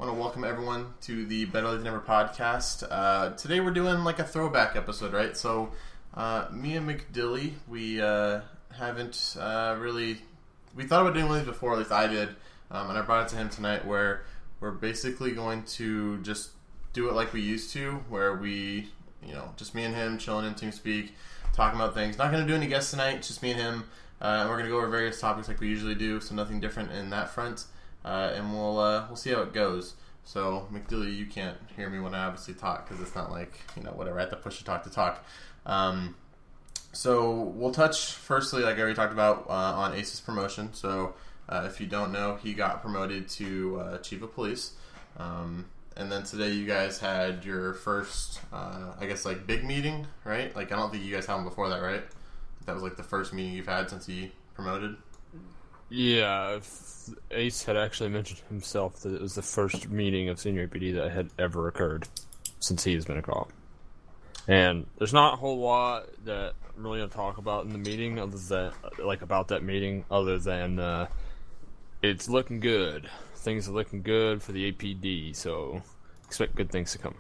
want to welcome everyone to the BLTN podcast. Today we're doing like a throwback episode, right? So me and McDilly, we haven't really... We thought about doing one of these before, at least I did, and I brought it to him tonight where we're basically going to just do it like we used to, where we, just me and him chilling in TeamSpeak, talking about things. Not going to do any guests tonight, just me and him. And we're going to go over various topics like we usually do, so nothing different in that front. And we'll see how it goes. So, McDilly, you can't hear me when I obviously talk, because it's not like, whatever, I have to push to talk. So, we'll touch, firstly, like I already talked about, on Ace's promotion. So, if you don't know, he got promoted to Chief of Police. And then today you guys had your first, big meeting, right? Like, I don't think you guys had one before that, right? That was, the first meeting you've had since he promoted? Yeah, Ace had actually mentioned himself that it was the first meeting of Senior APD that had ever occurred since he has been a cop. And there's not a whole lot that I'm really going to talk about in the meeting, other than, about that meeting, other than it's looking good. Things are looking good for the APD, so expect good things to come.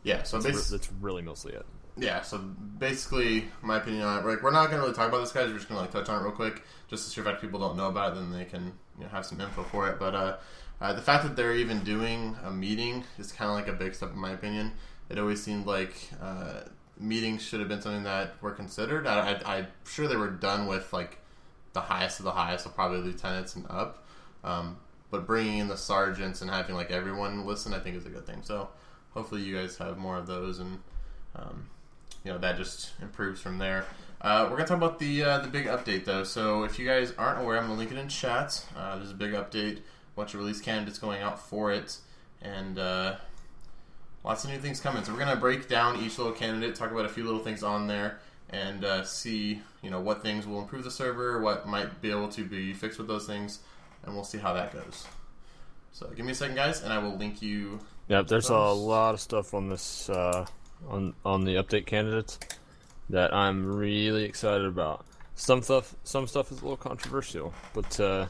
Yeah, so that's really mostly it. Yeah, so basically, my opinion on it, we're not going to really talk about this, guys. We're just going to touch on it real quick, just to see if people don't know about it, then they can have some info for it. But the fact that they're even doing a meeting is kind of like a big step, in my opinion. It always seemed like meetings should have been something that were considered. I'm sure they were done with the highest of the highest, so probably lieutenants and up. But bringing in the sergeants and having everyone listen, I think is a good thing. So hopefully you guys have more of those, and that just improves from there. We're going to talk about the big update, though. So if you guys aren't aware, I'm going to link it in chat. There's a big update, a bunch of release candidates going out for it, and lots of new things coming. So we're going to break down each little candidate, talk about a few little things on there, and see what things will improve the server, what might be able to be fixed with those things, and we'll see how that goes. So give me a second, guys, and I will link you. Yep, there's a lot of stuff on this on the update candidates that I'm really excited about. Some stuff is a little controversial, but for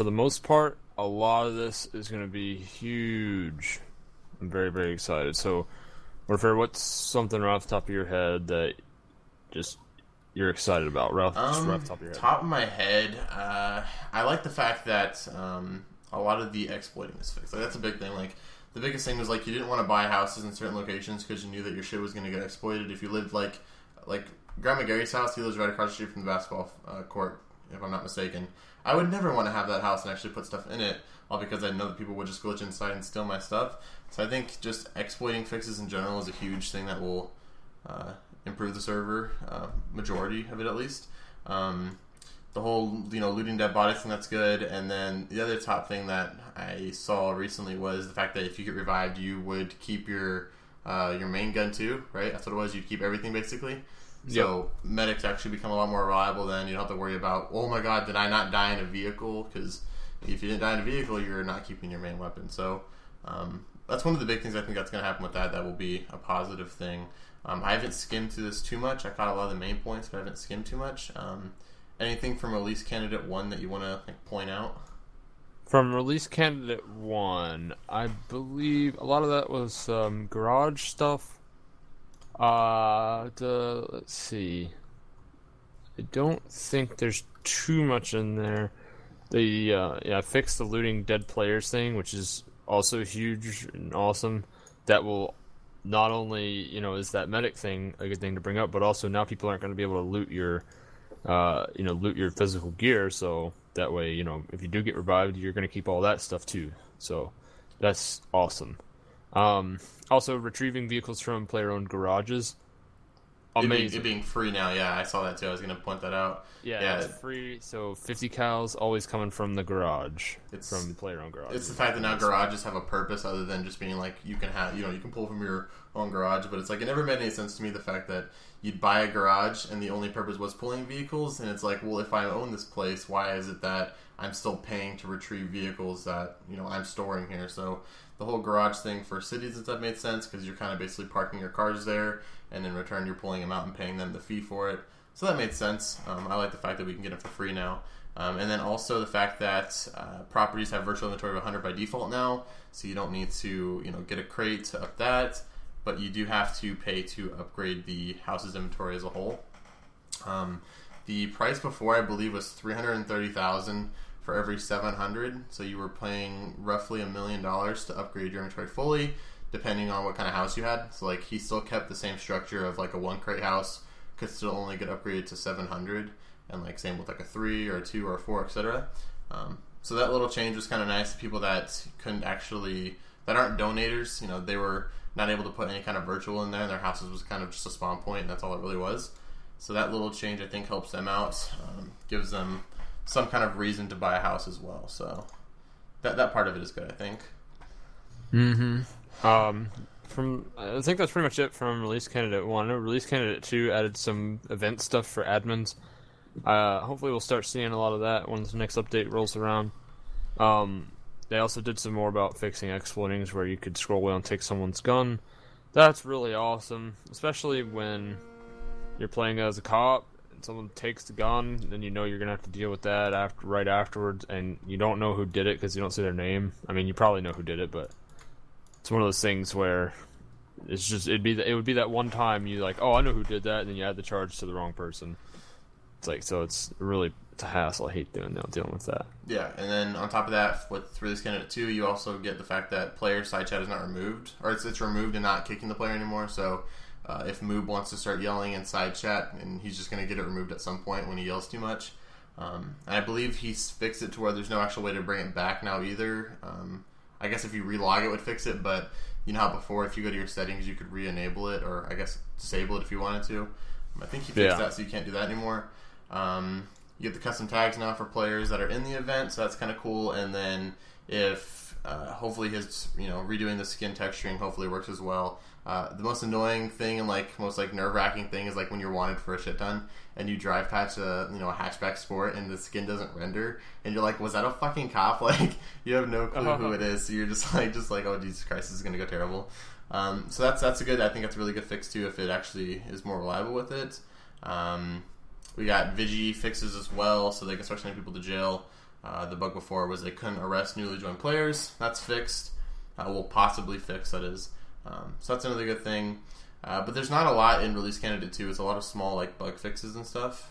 the most part, a lot of this is going to be huge. I'm very, very excited. So, what's something right off the top of your head that just you're excited about, Ralph? Just right off the top of your head. Top of my head, I like the fact that a lot of the exploiting is fixed. That's a big thing. The biggest thing was you didn't want to buy houses in certain locations because you knew that your shit was going to get exploited. If you lived like Grandma Gary's house, he lives right across the street from the basketball court, if I'm not mistaken. I would never want to have that house and actually put stuff in it, all because I know that people would just glitch inside and steal my stuff. So I think just exploiting fixes in general is a huge thing that will improve the server, majority of it at least. The whole, looting dead bodies thing, that's good. And then the other top thing that I saw recently was the fact that if you get revived, you would keep your main gun too, right? That's what it was. You'd keep everything basically. Yep. So medics actually become a lot more reliable then. You don't have to worry about, oh my god, did I not die in a vehicle? Because if you didn't die in a vehicle, you're not keeping your main weapon. So that's one of the big things I think that's going to happen with that. That will be a positive thing. I haven't skimmed through this too much. I caught a lot of the main points, but I haven't skimmed too much. Anything from Release Candidate 1 that you want to point out? From Release Candidate 1, I believe a lot of that was garage stuff. Let's see. I don't think there's too much in there. They fixed the looting dead players thing, which is also huge and awesome. That will not only, is that medic thing a good thing to bring up, but also now people aren't going to be able to loot your physical gear, so that way, if you do get revived, you're going to keep all that stuff too. So that's awesome. Also, retrieving vehicles from player-owned garages. Amazing. It being free now, yeah, I saw that too. I was going to point that out. Yeah, it's free, so 50 cals always coming from the garage, from the player-owned garage. It's the fact that now garages have a purpose other than just being you can have, you can pull from your own garage, but it's it never made any sense to me the fact that you'd buy a garage and the only purpose was pulling vehicles, and it's well, if I own this place, why is it that I'm still paying to retrieve vehicles that, I'm storing here? So the whole garage thing for cities and stuff made sense because you're kind of basically parking your cars there, and in return you're pulling them out and paying them the fee for it. So that made sense. I like the fact that we can get it for free now. And then also the fact that properties have virtual inventory of 100 by default now, so you don't need to get a crate to up that, but you do have to pay to upgrade the house's inventory as a whole. The price before, I believe, was $330,000 for every 700, so you were paying roughly $1 million to upgrade your inventory fully, depending on what kind of house you had. So like he still kept the same structure of like a 1 crate house could still only get upgraded to 700, and like same with like a 3 or a 2 or a 4, etc. So that little change was kind of nice to people that couldn't actually, that aren't donators. They were not able to put any kind of virtual in there, and their houses was kind of just a spawn point, and that's all it really was. So that little change, I think, helps them out, gives them some kind of reason to buy a house as well. So that part of it is good, I think. I think that's pretty much it from Release Candidate 1. Release Candidate 2 added some event stuff for admins. Hopefully we'll start seeing a lot of that once the next update rolls around. They also did some more about fixing exploitings where you could scroll wheel and take someone's gun. That's really awesome, especially when you're playing as a cop and someone takes the gun, then you're going to have to deal with that right afterwards, and you don't know who did it because you don't see their name. I mean, you probably know who did it, but it's one of those things where it's just it would be that one time you like, oh, I know who did that, and then you add the charge to the wrong person. It's like, so it's a hassle. I hate dealing with that. Yeah, and then on top of that, with Release Candidate 2, you also get the fact that player side chat is not removed, or it's removed and not kicking the player anymore. So if Moob wants to start yelling in side chat, and he's just going to get it removed at some point when he yells too much. And I believe he's fixed it to where there's no actual way to bring it back now either. I guess if you relog it would fix it, but you know how before if you go to your settings you could re-enable it, or I guess disable it if you wanted to. I think he fixed that, so you can't do that anymore. You get the custom tags now for players that are in the event, so that's kind of cool. And then if hopefully his redoing the skin texturing hopefully works as well. The most annoying thing and most nerve-wracking thing is when you're wanted for a shit ton and you drive past a hatchback sport and the skin doesn't render and you're like, was that a fucking cop? You have no clue who it is, so you're just like oh Jesus Christ, this is gonna go terrible. So that's a good, I think that's a really good fix too if it actually is more reliable with it. We got Vigi fixes as well, so they can start sending people to jail. The bug before was they couldn't arrest newly joined players. That's fixed. Will possibly fix, that is. So that's another good thing. But there's not a lot in Release Candidate 2. It's a lot of small bug fixes and stuff,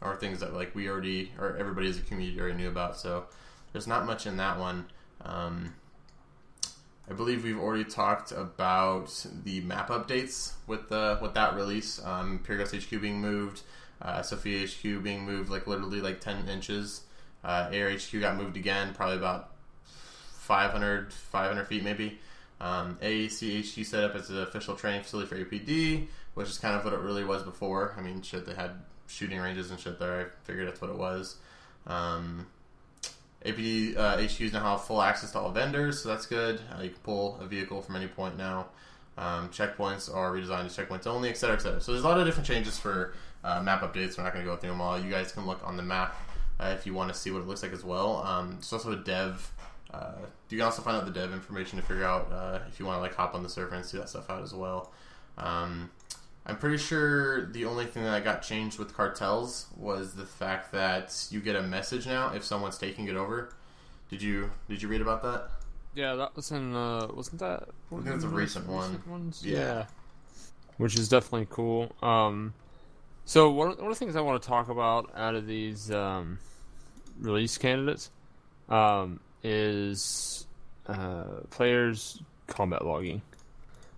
or things that we already, or everybody as a community already knew about. So there's not much in that one. I believe we've already talked about the map updates with that release. Pyrgos HQ being moved, Sophia HQ being moved literally 10 inches. Air HQ got moved again, probably about 500 feet maybe. AAC HQ set up as an official training facility for APD, which is kind of what it really was before. I mean, shit, they had shooting ranges and shit there. I figured that's what it was. APD HQs now have full access to all vendors, so that's good. You can pull a vehicle from any point now. Checkpoints are redesigned to checkpoints only, etc., etc. So there's a lot of different changes for map updates. We're not going to go through them all. You guys can look on the map if you want to see what it looks like as well. There's also a dev. You can also find out the dev information to figure out if you want to hop on the server and see that stuff out as well. I'm pretty sure the only thing that got changed with cartels was the fact that you get a message now if someone's taking it over. Did you read about that? Yeah, that was in wasn't that? I think it's a recent one. Ones? Yeah, which is definitely cool. So one of the things I want to talk about out of these release candidates is players' combat logging.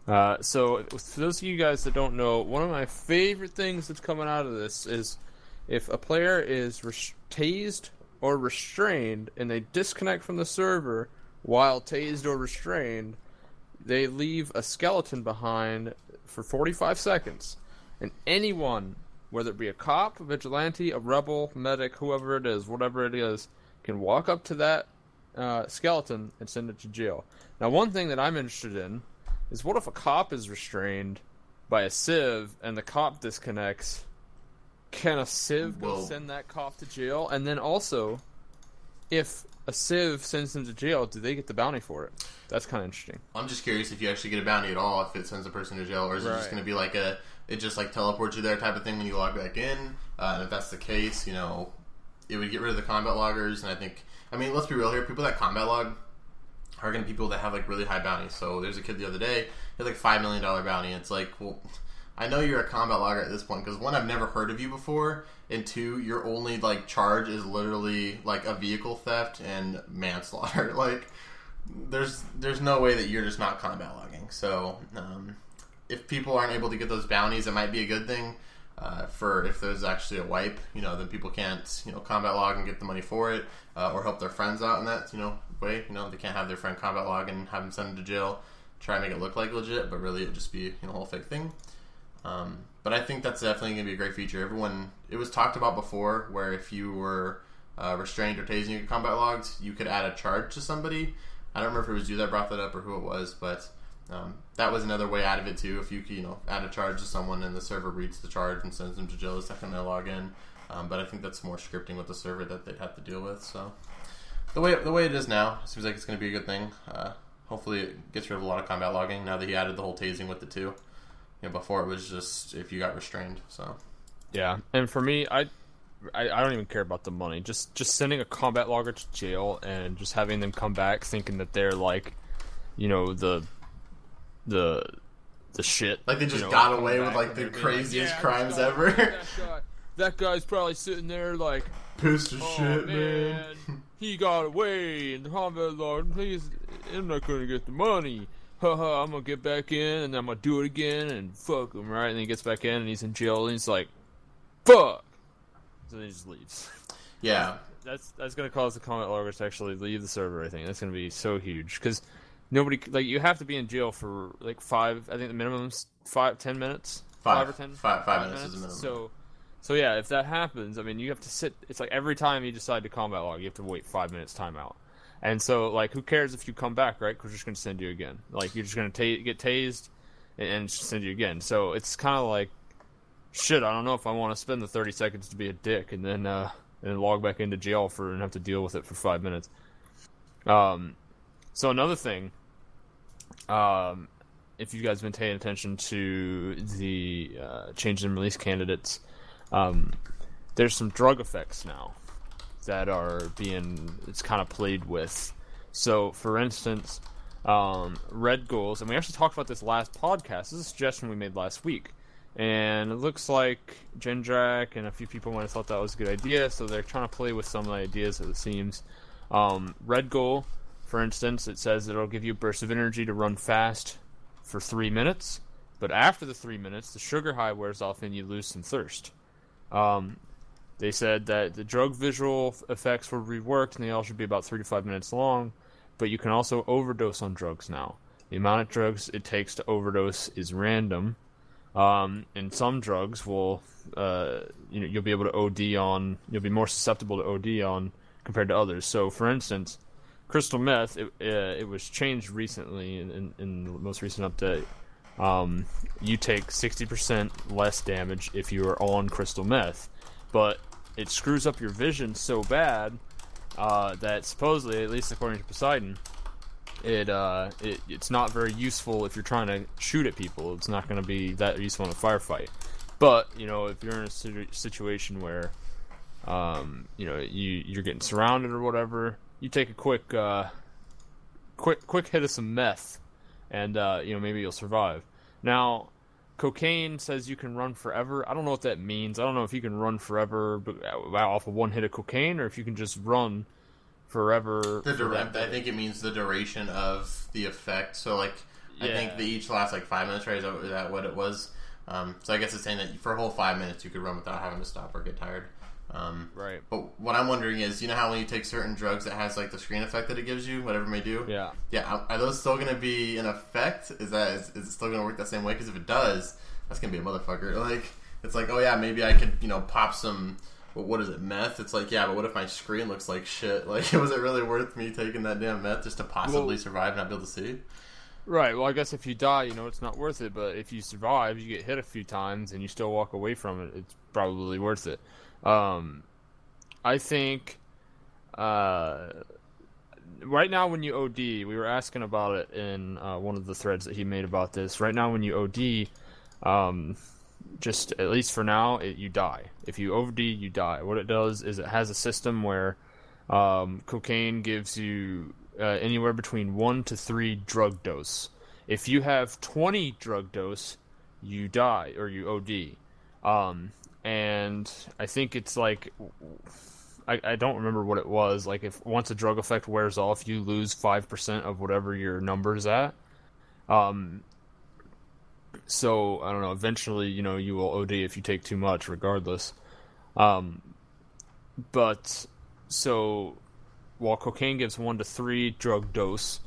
So for those of you guys that don't know, one of my favorite things that's coming out of this is if a player is tased or restrained and they disconnect from the server while tased or restrained, they leave a skeleton behind for 45 seconds. And anyone, whether it be a cop, a vigilante, a rebel, medic, whoever it is, whatever it is, can walk up to that skeleton and send it to jail. Now, one thing that I'm interested in is what if a cop is restrained by a civ and the cop disconnects? Can a civ go send that cop to jail? And then also, if a civ sends them to jail, do they get the bounty for it? That's kind of interesting. I'm just curious if you actually get a bounty at all if it sends a person to jail, or is it just going to be it just teleports you there type of thing when you log back in? And if that's the case, it would get rid of the combat loggers, and I mean, let's be real here. People that combat log are going to be people that have like really high bounties. So there's a kid the other day, he had like $5 million bounty. And it's like, well, I know you're a combat logger at this point because one, I've never heard of you before, and two, your only like charge is literally like a vehicle theft and manslaughter. Like, there's no way that you're just not combat logging. So if people aren't able to get those bounties, it might be a good thing. For if there's actually a wipe, then people can't, combat log and get the money for it, or help their friends out in that, way. They can't have their friend combat log and have them sent to jail, try and make it look like legit, but really it just be a whole fake thing. But I think that's definitely going to be a great feature. It was talked about before, where if you were restrained or tasing your combat logs, you could add a charge to somebody. I don't remember if it was you that brought that up or who it was, but that was another way out of it too. If you could, add a charge to someone and the server reads the charge and sends them to jail the second they log in. But I think that's more scripting with the server that they'd have to deal with. So the way it is now, it seems like it's going to be a good thing. Hopefully it gets rid of a lot of combat logging now that he added the whole tasing with it too. Before it was just if you got restrained. So yeah, and for me, I don't even care about the money. Just sending a combat logger to jail and just having them come back thinking that they're like, the shit. Like they just got away with like the craziest crimes ever. That guy's probably sitting there like, pissed as shit, man. He got away, and the combat logger, please, I'm not gonna get the money. Haha, I'm gonna get back in, and I'm gonna do it again, and fuck him, right? And then he gets back in, and he's in jail, and he's like, fuck! So then he just leaves. Yeah. That's gonna cause the combat loggers to actually leave the server, I think. That's gonna be so huge, because nobody, like, you have to be in jail for, like, 5, I think the minimum's 10 minutes? 5 or 10? 5 minutes is the minimum. So yeah, if that happens, I mean, you have to sit, it's like every time you decide to combat log, you have to wait 5 minutes timeout. And so, like, who cares if you come back, right? Because we're just going to send you again. Like, you're just going to get tased and send you again. So it's kind of like, shit, I don't know if I want to spend the 30 seconds to be a dick and then log back into jail and have to deal with it for 5 minutes. So another thing, if you guys have been paying attention to the change in release candidates, there's some drug effects now that are it's kind of played with. So, for instance, red goals, and we actually talked about this last podcast. This is a suggestion we made last week, and it looks like Gendrack and a few people might have thought that was a good idea, so they're trying to play with some of the ideas, as it seems. Red goal, for instance, it says it'll give you a burst of energy to run fast for 3 minutes, but after the 3 minutes, the sugar high wears off and you lose some thirst. They said that the drug visual effects were reworked, and they all should be about 3 to 5 minutes long, but you can also overdose on drugs now. The amount of drugs it takes to overdose is random, and some drugs will, you'll be able to OD on, you'll be more susceptible to OD on compared to others. So, for instance, crystal meth, it was changed recently in the most recent update. You take 60% less damage if you are on crystal meth, but it screws up your vision so bad that supposedly, at least according to Poseidon, it's not very useful if you're trying to shoot at people. It's not going to be that useful in a firefight. But if you're in a situation where you're getting surrounded or whatever, you take a quick hit of some meth, and maybe you'll survive. Now, cocaine says you can run forever. I don't know what that means. I don't know if you can run forever off of one hit of cocaine, or if you can just run forever. I think it means the duration of the effect. So, like, I think they each last like 5 minutes, right? Is that what it was? So I guess it's saying that for a whole 5 minutes you could run without having to stop or get tired. Right. But what I'm wondering is, how when you take certain drugs that has like the screen effect that it gives you, whatever it may do. Yeah. Yeah. Are those still going to be in effect? Is it still going to work that same way? Because if it does, that's going to be a motherfucker. Like, it's like, oh yeah, maybe I could, pop some. Well, what is it, meth? It's like, yeah, but what if my screen looks like shit? Like, was it really worth me taking that damn meth just to possibly survive and not be able to see? Right. Well, I guess if you die, it's not worth it. But if you survive, you get hit a few times, and you still walk away from it, it's probably worth it. I think right now when you OD, we were asking about it in one of the threads that he made about this. Right now when you OD, just at least for now, you die. If you OD, you die. What it does is it has a system where cocaine gives you anywhere between 1 to 3 drug dose. If you have 20 drug dose, you die or you OD. And I think it's like I don't remember what it was. Like if once a drug effect wears off, you lose 5% of whatever your number's at. So I don't know. Eventually, you will OD if you take too much, regardless. But so while cocaine gives 1 to 3 drug dose,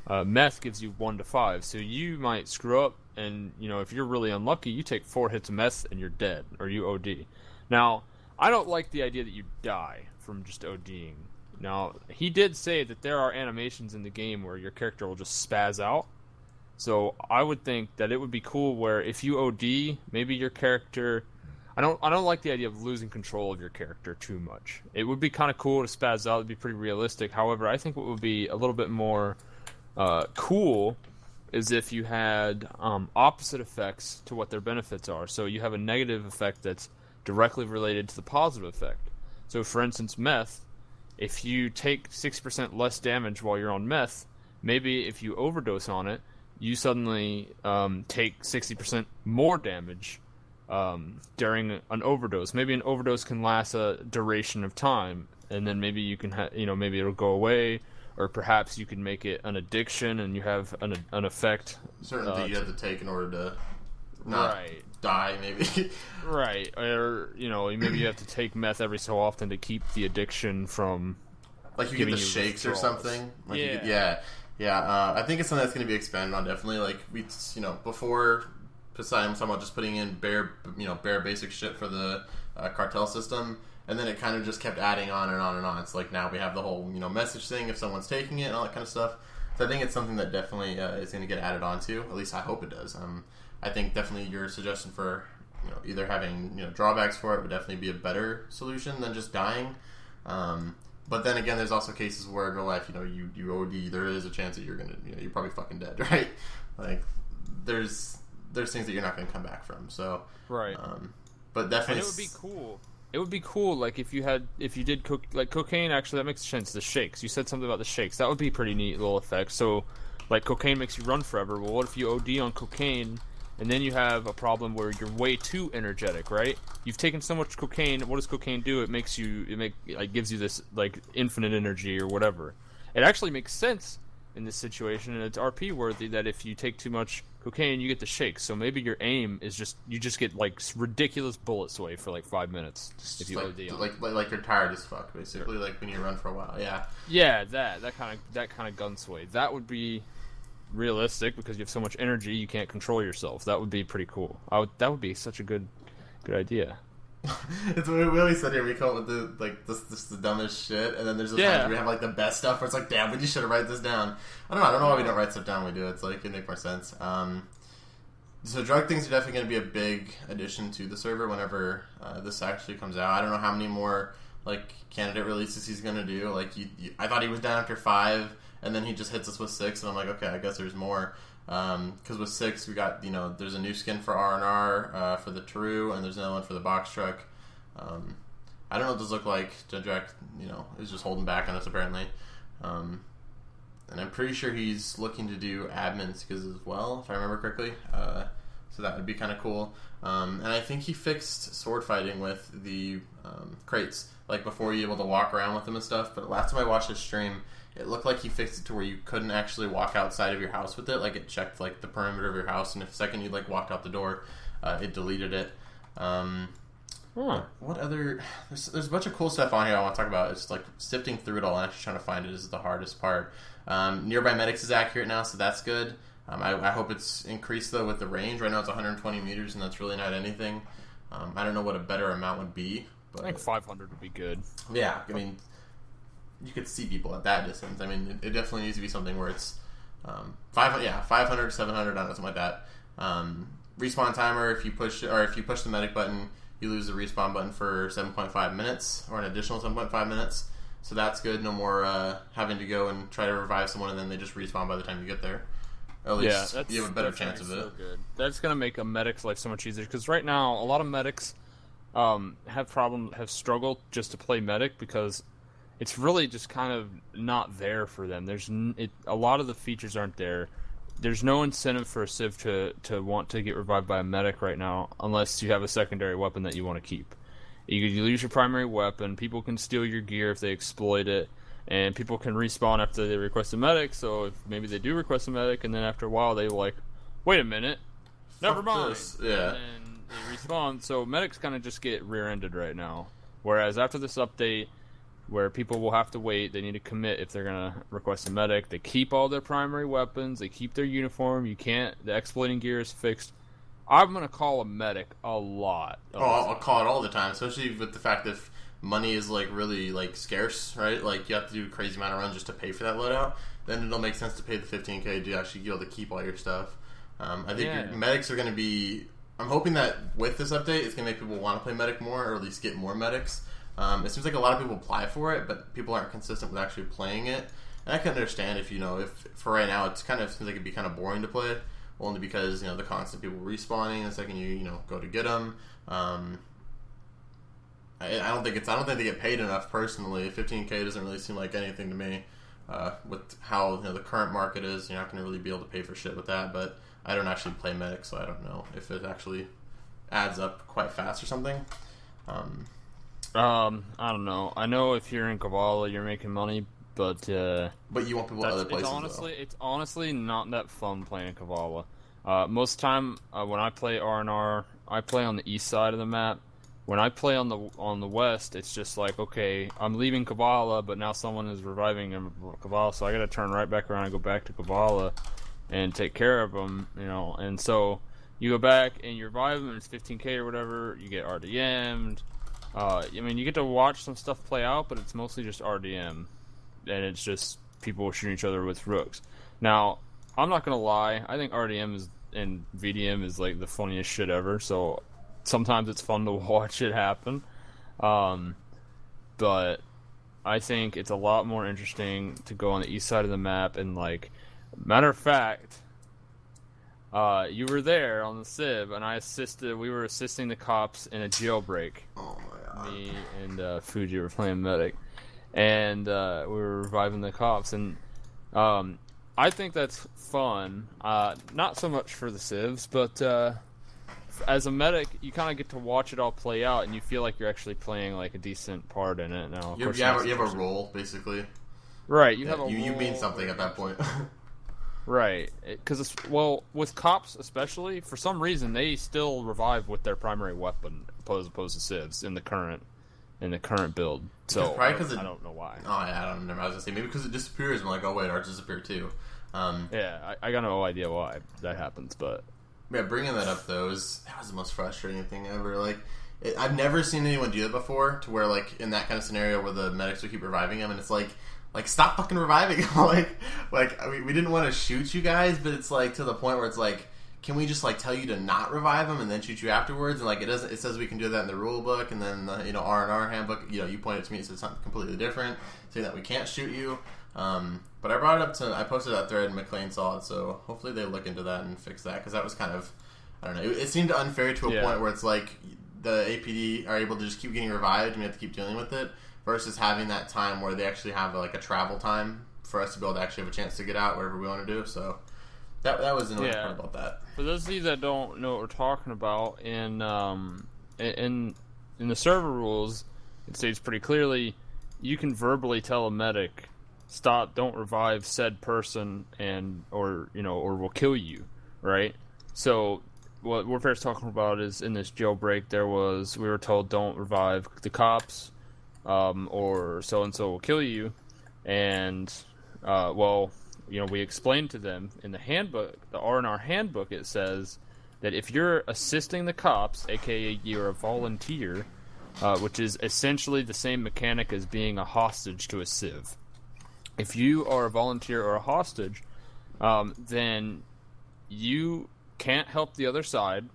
meth gives you 1 to 5. So you might screw up, and if you're really unlucky, you take 4 hits of meth and you're dead, or you OD. Now, I don't like the idea that you die from just ODing. Now, he did say that there are animations in the game where your character will just spaz out. So I would think that it would be cool where if you OD, maybe your character... I don't like the idea of losing control of your character too much. It would be kind of cool to spaz out. It'd be pretty realistic. However, I think what would be a little bit more cool is if you had opposite effects to what their benefits are. So you have a negative effect that's directly related to the positive effect. So for instance, meth, if you take 6% less damage while you're on meth, maybe if you overdose on it, you suddenly take 60% more damage during an overdose. Maybe an overdose can last a duration of time, and then maybe you can maybe it'll go away, or perhaps you can make it an addiction and you have an effect. Certain things you have to take in order to not die, maybe. Right, or maybe you have to take meth every so often to keep the addiction from. Like you get the shakes or something. Like I think it's something that's going to be expanded on. Definitely, like we, before. Poseidon was talking about just putting in bare basic shit for the cartel system, and then it kind of just kept adding on and on and on. It's like now we have the whole message thing if someone's taking it and all that kind of stuff. So I think it's something that definitely is going to get added on to. At least I hope it does. I think definitely your suggestion for either having drawbacks for it would definitely be a better solution than just dying. But then again, there's also cases where in real life, you OD, there is a chance that you're gonna you're probably fucking dead, right? Like there's things that you're not going to come back from. So right, but definitely, and it would be cool. It would be cool, like if you did cocaine. Actually, that makes sense. The shakes. You said something about the shakes. That would be pretty neat little effect. So, like cocaine makes you run forever. Well, what if you OD on cocaine, and then you have a problem where you're way too energetic, right? You've taken so much cocaine. What does cocaine do? It gives you this like infinite energy or whatever. It actually makes sense in this situation, and it's RP worthy that if you take too much cocaine, you get the shakes. So maybe your aim is you just get like ridiculous bullet sway for like 5 minutes if you OD on. Like you're tired as fuck, basically. Like when you run for a while, yeah. Yeah, that kind of gun sway. That would be realistic because you have so much energy you can't control yourself. That would be pretty cool. That would be such a good idea. It's what we always said here. We come up with the dumbest shit, and then there's times where we have like the best stuff where it's like, damn, we just should have write this down. I don't know why we don't write stuff down when we do it. It's like it'd make more sense. So drug things are definitely going to be a big addition to the server whenever this actually comes out. I don't know how many more like candidate releases he's going to do. Like I thought he was down after 5, and then he just hits us with 6, and I'm like, okay, I guess there's more. Because with 6 we got there's a new skin for R&R for the True, and there's another one for the box truck. I don't know what those look like. Jedrak is just holding back on us apparently, and I'm pretty sure he's looking to do admin skills as well, if I remember correctly. So that would be kind of cool. And I think he fixed sword fighting with the crates. Like before, you were able to walk around with them and stuff. But last time I watched his stream, it looked like he fixed it to where you couldn't actually walk outside of your house with it. Like it checked like the perimeter of your house, and if the second you like walked out the door, it deleted it. What other? There's a bunch of cool stuff on here I want to talk about. It's like sifting through it all and actually trying to find it is the hardest part. Nearby medics is accurate now, so that's good. I hope it's increased though with the range. Right now it's 120 meters, and that's really not anything. I don't know what a better amount would be. But, I think 500 would be good. Yeah, I mean, you could see people at that distance. I mean, it definitely needs to be something where it's 500, 700, I don't know, something like that. Respawn timer, if you push the medic button, you lose the respawn button for 7.5 minutes, or an additional 7.5 minutes. So that's good. No more having to go and try to revive someone and then they just respawn by the time you get there. At least you have a better chance of it. So good. That's gonna make a medic's life so much easier because right now a lot of medics have struggled just to play medic because it's really just kind of not there for them. A lot of the features aren't there. There's no incentive for a civ to want to get revived by a medic right now unless you have a secondary weapon that you want to keep. You lose your primary weapon, people can steal your gear if they exploit it, and people can respawn after they request a medic, so if maybe they do request a medic, and then after a while they like, wait a minute, never mind. Yeah. And they respawn, so medics kind of just get rear-ended right now. Whereas after this update, where people will have to wait, they need to commit if they're going to request a medic. They keep all their primary weapons, they keep their uniform, the exploiting gear is fixed. I'm going to call a medic a lot. I'll call it all the time, especially with the fact that money is like really like scarce, right? Like you have to do a crazy amount of runs just to pay for that loadout. Then it'll make sense to pay the $15K to actually be able to keep all your stuff. I think medics are going to be. I'm hoping that with this update, it's going to make people want to play medic more, or at least get more medics. It seems like a lot of people apply for it, but people aren't consistent with actually playing it. And I can understand if for right now it's kind of seems like it'd be kind of boring to play. Only because the constant people respawning the second you go to get them. I don't think they get paid enough personally. $15K doesn't really seem like anything to me. With how the current market is, you're not going to really be able to pay for shit with that. But I don't actually play medic, so I don't know if it actually adds up quite fast or something. I don't know. I know if you're in Kavala, you're making money. But you want people other places. It's honestly not that fun playing in Kavala. Most of the time, when I play R&R, I play on the east side of the map. When I play on the west, it's just like, okay, I'm leaving Kavala, but now someone is reviving him Kavala, so I got to turn right back around and go back to Kavala and take care of them, And so you go back and you revive them, and it's $15K or whatever. You get RDM'd. You get to watch some stuff play out, but it's mostly just RDM. And it's just people shooting each other with rooks. Now, I'm not gonna lie, I think RDM and VDM is like the funniest shit ever, so sometimes it's fun to watch it happen. But I think it's a lot more interesting to go on the east side of the map and matter of fact, you were there on the Civ and we were assisting the cops in a jailbreak. Oh my god. Me and Fuji were playing medic. And we were reviving the cops, and I think that's fun. Not so much for the civs, but as a medic, you kind of get to watch it all play out, and you feel like you're actually playing a decent part in it. Now, you have a role, basically. Right, you mean something at that point. Right, because with cops especially, for some reason they still revive with their primary weapon, opposed to civs in the current build. So I don't know why. Oh, yeah, I don't know. I was gonna say maybe because it disappears. I'm like, oh wait, ours disappeared too. Yeah, I got no idea why that happens, but yeah, bringing that up though that was the most frustrating thing ever. I've never seen anyone do that before, to where in that kind of scenario where the medics would keep reviving him, and it's like stop fucking reviving him. We didn't want to shoot you guys, but it's to the point where it's can we just tell you to not revive them and then shoot you afterwards? And it says we can do that in the rule book, and then the R&R handbook, you pointed to me, it says something completely different, saying that we can't shoot you. But I posted that thread and McLean saw it, so hopefully they look into that and fix that, because that was kind of, I don't know, it seemed unfair to a point where it's the APD are able to just keep getting revived and we have to keep dealing with it, versus having that time where they actually have a travel time for us to be able to actually have a chance to get out whatever we want to do. So that was the annoying part about that. For those of you that don't know what we're talking about, in the server rules, it states pretty clearly you can verbally tell a medic, stop, don't revive said person, or we'll kill you, right? So what Warfare's talking about is in this jailbreak we were told don't revive the cops, or so and so will kill you, and we explained to them in the handbook, the R&R handbook, it says that if you're assisting the cops, aka you're a volunteer, which is essentially the same mechanic as being a hostage to a civ. If you are a volunteer or a hostage, then you can't help the other side.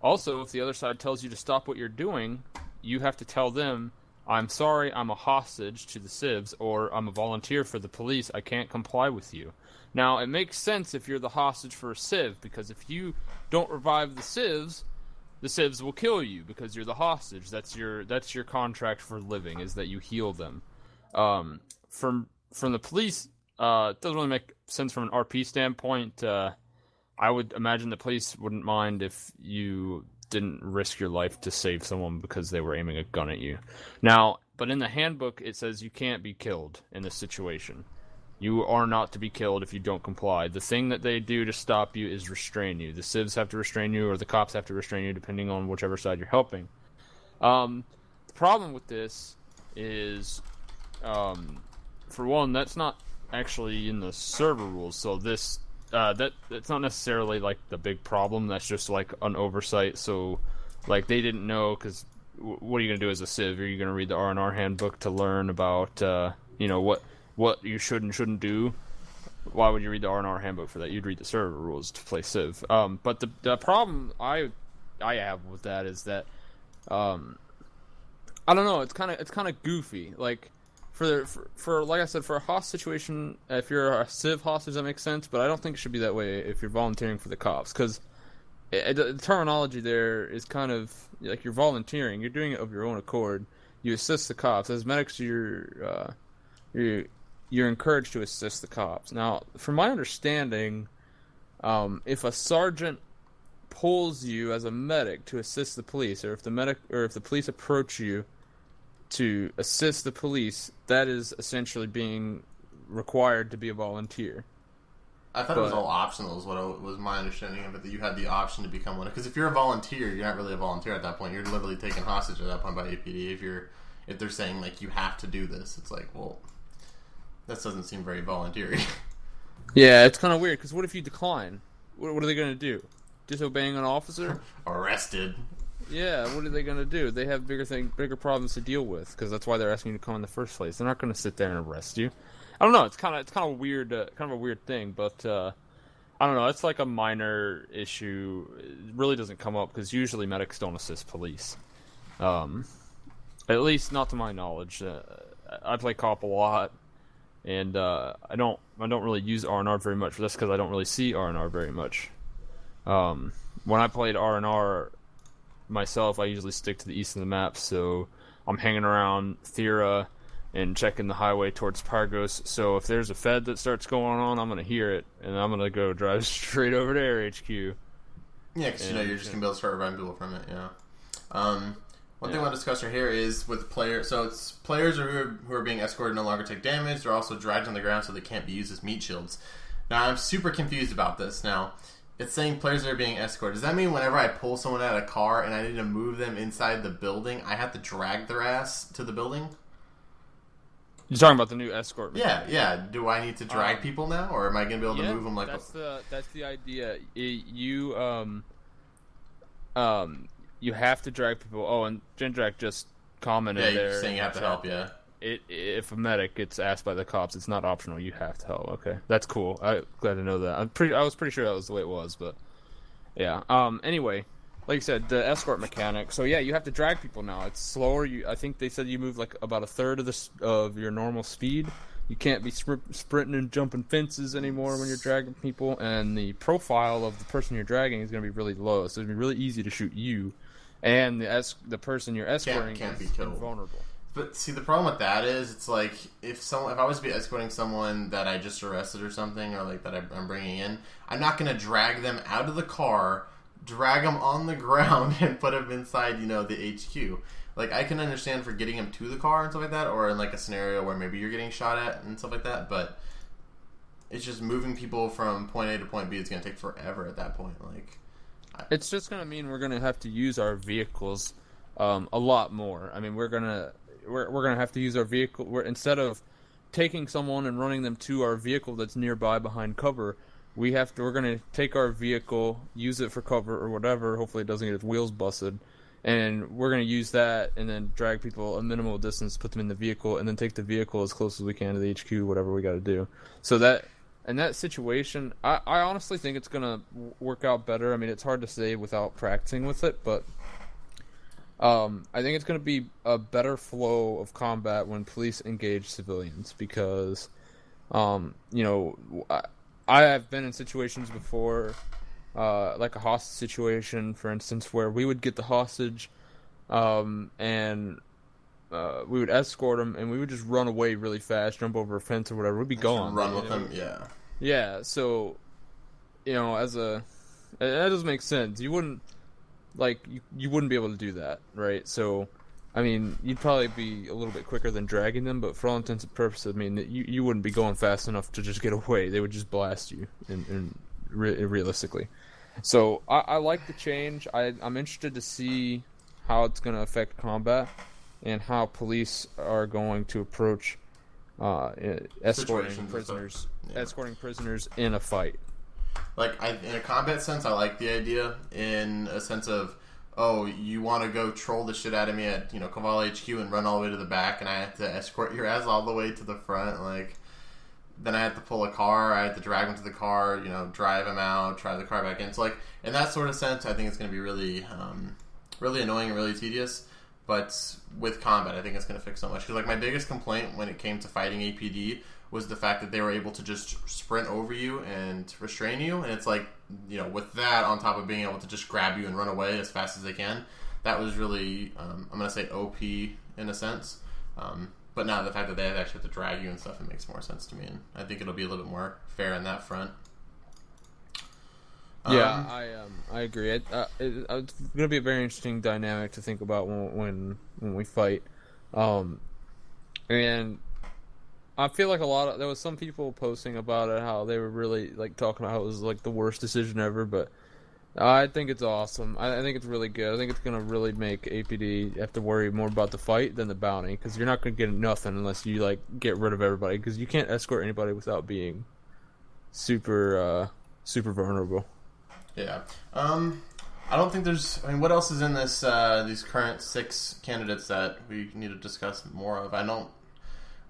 Also, if the other side tells you to stop what you're doing, you have to tell them, I'm sorry, I'm a hostage to the civs, or I'm a volunteer for the police, I can't comply with you. Now, it makes sense if you're the hostage for a civ, because if you don't revive the civs will kill you because you're the hostage. That's your contract for living, is that you heal them. From the police, it doesn't really make sense from an RP standpoint. I would imagine the police wouldn't mind if you didn't risk your life to save someone because they were aiming a gun at you. Now, but in the handbook, it says you can't be killed in this situation. You are not to be killed if you don't comply. The thing that they do to stop you is restrain you. The civs have to restrain you, or the cops have to restrain you, depending on whichever side you're helping. The problem with this is, for one, that's not actually in the server rules, so this that's not necessarily like the big problem. That's just like an oversight. So like they didn't know, because what are you gonna do as a civ? Are you gonna read the R&R handbook to learn about what you should and shouldn't do? Why would you read the R&R handbook for that? You'd read the server rules to play civ. But the problem I have with that is that I don't know. It's kind of goofy. Like for like I said, for a hostage situation, if you're a civ hostage, that makes sense. But I don't think it should be that way if you're volunteering for the cops, because the terminology there is kind of like you're volunteering. You're doing it of your own accord. You assist the cops as medics. You're encouraged to assist the cops. Now, from my understanding, if a sergeant pulls you as a medic to assist the police, or if the police approach you to assist the police, that is essentially being required to be a volunteer. I thought it was all optional, is what was my understanding of it, that you had the option to become one. Because if you're a volunteer, you're not really a volunteer at that point. You're literally taken hostage at that point by APD. If they're saying, like, you have to do this, it's like, well, that doesn't seem very volunteering. Yeah, it's kind of weird, because what if you decline? What are they going to do? Disobeying an officer? Arrested. Yeah, what are they going to do? They have bigger problems to deal with, because that's why they're asking you to come in the first place. They're not going to sit there and arrest you. I don't know. It's kind of weird, kind of a weird thing, but I don't know. It's like a minor issue. It really doesn't come up because usually medics don't assist police. At least not to my knowledge. I play cop a lot, and I don't really use R&R very much. That's because I don't really see R&R very much. When I played R&R myself, I usually stick to the east of the map, so I'm hanging around Thera and checking the highway towards Pargos. So if there's a Fed that starts going on, I'm going to hear it, and I'm going to go drive straight over to Air HQ. Yeah, because you're just going to be able to start reviving people from it, yeah. One thing I want to discuss right here is with players. So it's players who are being escorted no longer take damage. They're also dragged on the ground so they can't be used as meat shields. Now, I'm super confused about this. Now, it's saying players that are being escorted. Does that mean whenever I pull someone out of a car and I need to move them inside the building, I have to drag their ass to the building? You're talking about the new escort mechanic. Yeah. Do I need to drag people now, or am I going to be able to move them like? That's the idea. You have to drag people. Oh, and Jindrak just commented there. Yeah, you're saying you have to help. Yeah. If a medic gets asked by the cops, it's not optional. You have to help. Okay, that's cool. I'm glad to know that. I was pretty sure that was the way it was, but yeah. Anyway, like you said, the escort mechanic. So yeah, you have to drag people now. It's slower. I think they said you move like about a third of your normal speed. You can't be sprinting and jumping fences anymore when you're dragging people, and the profile of the person you're dragging is going to be really low. So it's going to be really easy to shoot you, and the person you're escorting can't is be killed. invulnerable. But see, the problem with that is, it's like if I was to be escorting someone that I just arrested or something, or like that I'm bringing in, I'm not going to drag them out of the car, drag them on the ground, and put them inside, the HQ. Like, I can understand for getting them to the car and stuff like that, or in like a scenario where maybe you're getting shot at and stuff like that. But it's just moving people from point A to point B. It's going to take forever at that point. Like, it's just going to mean we're going to have to use our vehicles a lot more. I mean, we're gonna have to use our vehicle. Instead of taking someone and running them to our vehicle that's nearby behind cover, we're gonna take our vehicle, use it for cover or whatever. Hopefully, it doesn't get its wheels busted, and we're gonna use that and then drag people a minimal distance, put them in the vehicle, and then take the vehicle as close as we can to the HQ, whatever we got to do. So that in that situation, I honestly think it's gonna work out better. I mean, it's hard to say without practicing with it, but I think it's going to be a better flow of combat when police engage civilians because, you know, I have been in situations before, like a hostage situation, for instance, where we would get the hostage, and we would escort him, and we would just run away really fast, jump over a fence or whatever. We'd be gone. Run with him, yeah. Yeah, so, you know, that doesn't make sense. You wouldn't, like, you wouldn't be able to do that, right? So, I mean, you'd probably be a little bit quicker than dragging them, but for all intents and purposes, I mean, you wouldn't be going fast enough to just get away. They would just blast you, realistically. So, I like the change. I'm interested to see how it's going to affect combat and how police are going to approach escorting prisoners in a fight. Like, in a combat sense, I like the idea. In a sense of, oh, you want to go troll the shit out of me at, Caval HQ and run all the way to the back, and I have to escort your ass all the way to the front. Like, then I have to pull a car. I have to drag him to the car. Drive him out, drive the car back in. So, like, in that sort of sense, I think it's going to be really, really annoying and really tedious. But with combat, I think it's going to fix so much. Because, like, my biggest complaint when it came to fighting APD was the fact that they were able to just sprint over you and restrain you. And it's like, with that on top of being able to just grab you and run away as fast as they can, that was really, I'm going to say OP in a sense. But now the fact that they actually have to drag you and stuff, it makes more sense to me. And I think it'll be a little bit more fair on that front. Yeah, I agree. It's going to be a very interesting dynamic to think about when we fight. And I feel like there was some people posting about it, how they were really like talking about how it was like the worst decision ever, but I think it's awesome. I think it's really good. I think it's going to really make APD have to worry more about the fight than the bounty, because you're not going to get nothing unless you like get rid of everybody, because you can't escort anybody without being super vulnerable. Yeah. I don't think there's... I mean, what else is in this these current 6 candidates that we need to discuss more of? I don't...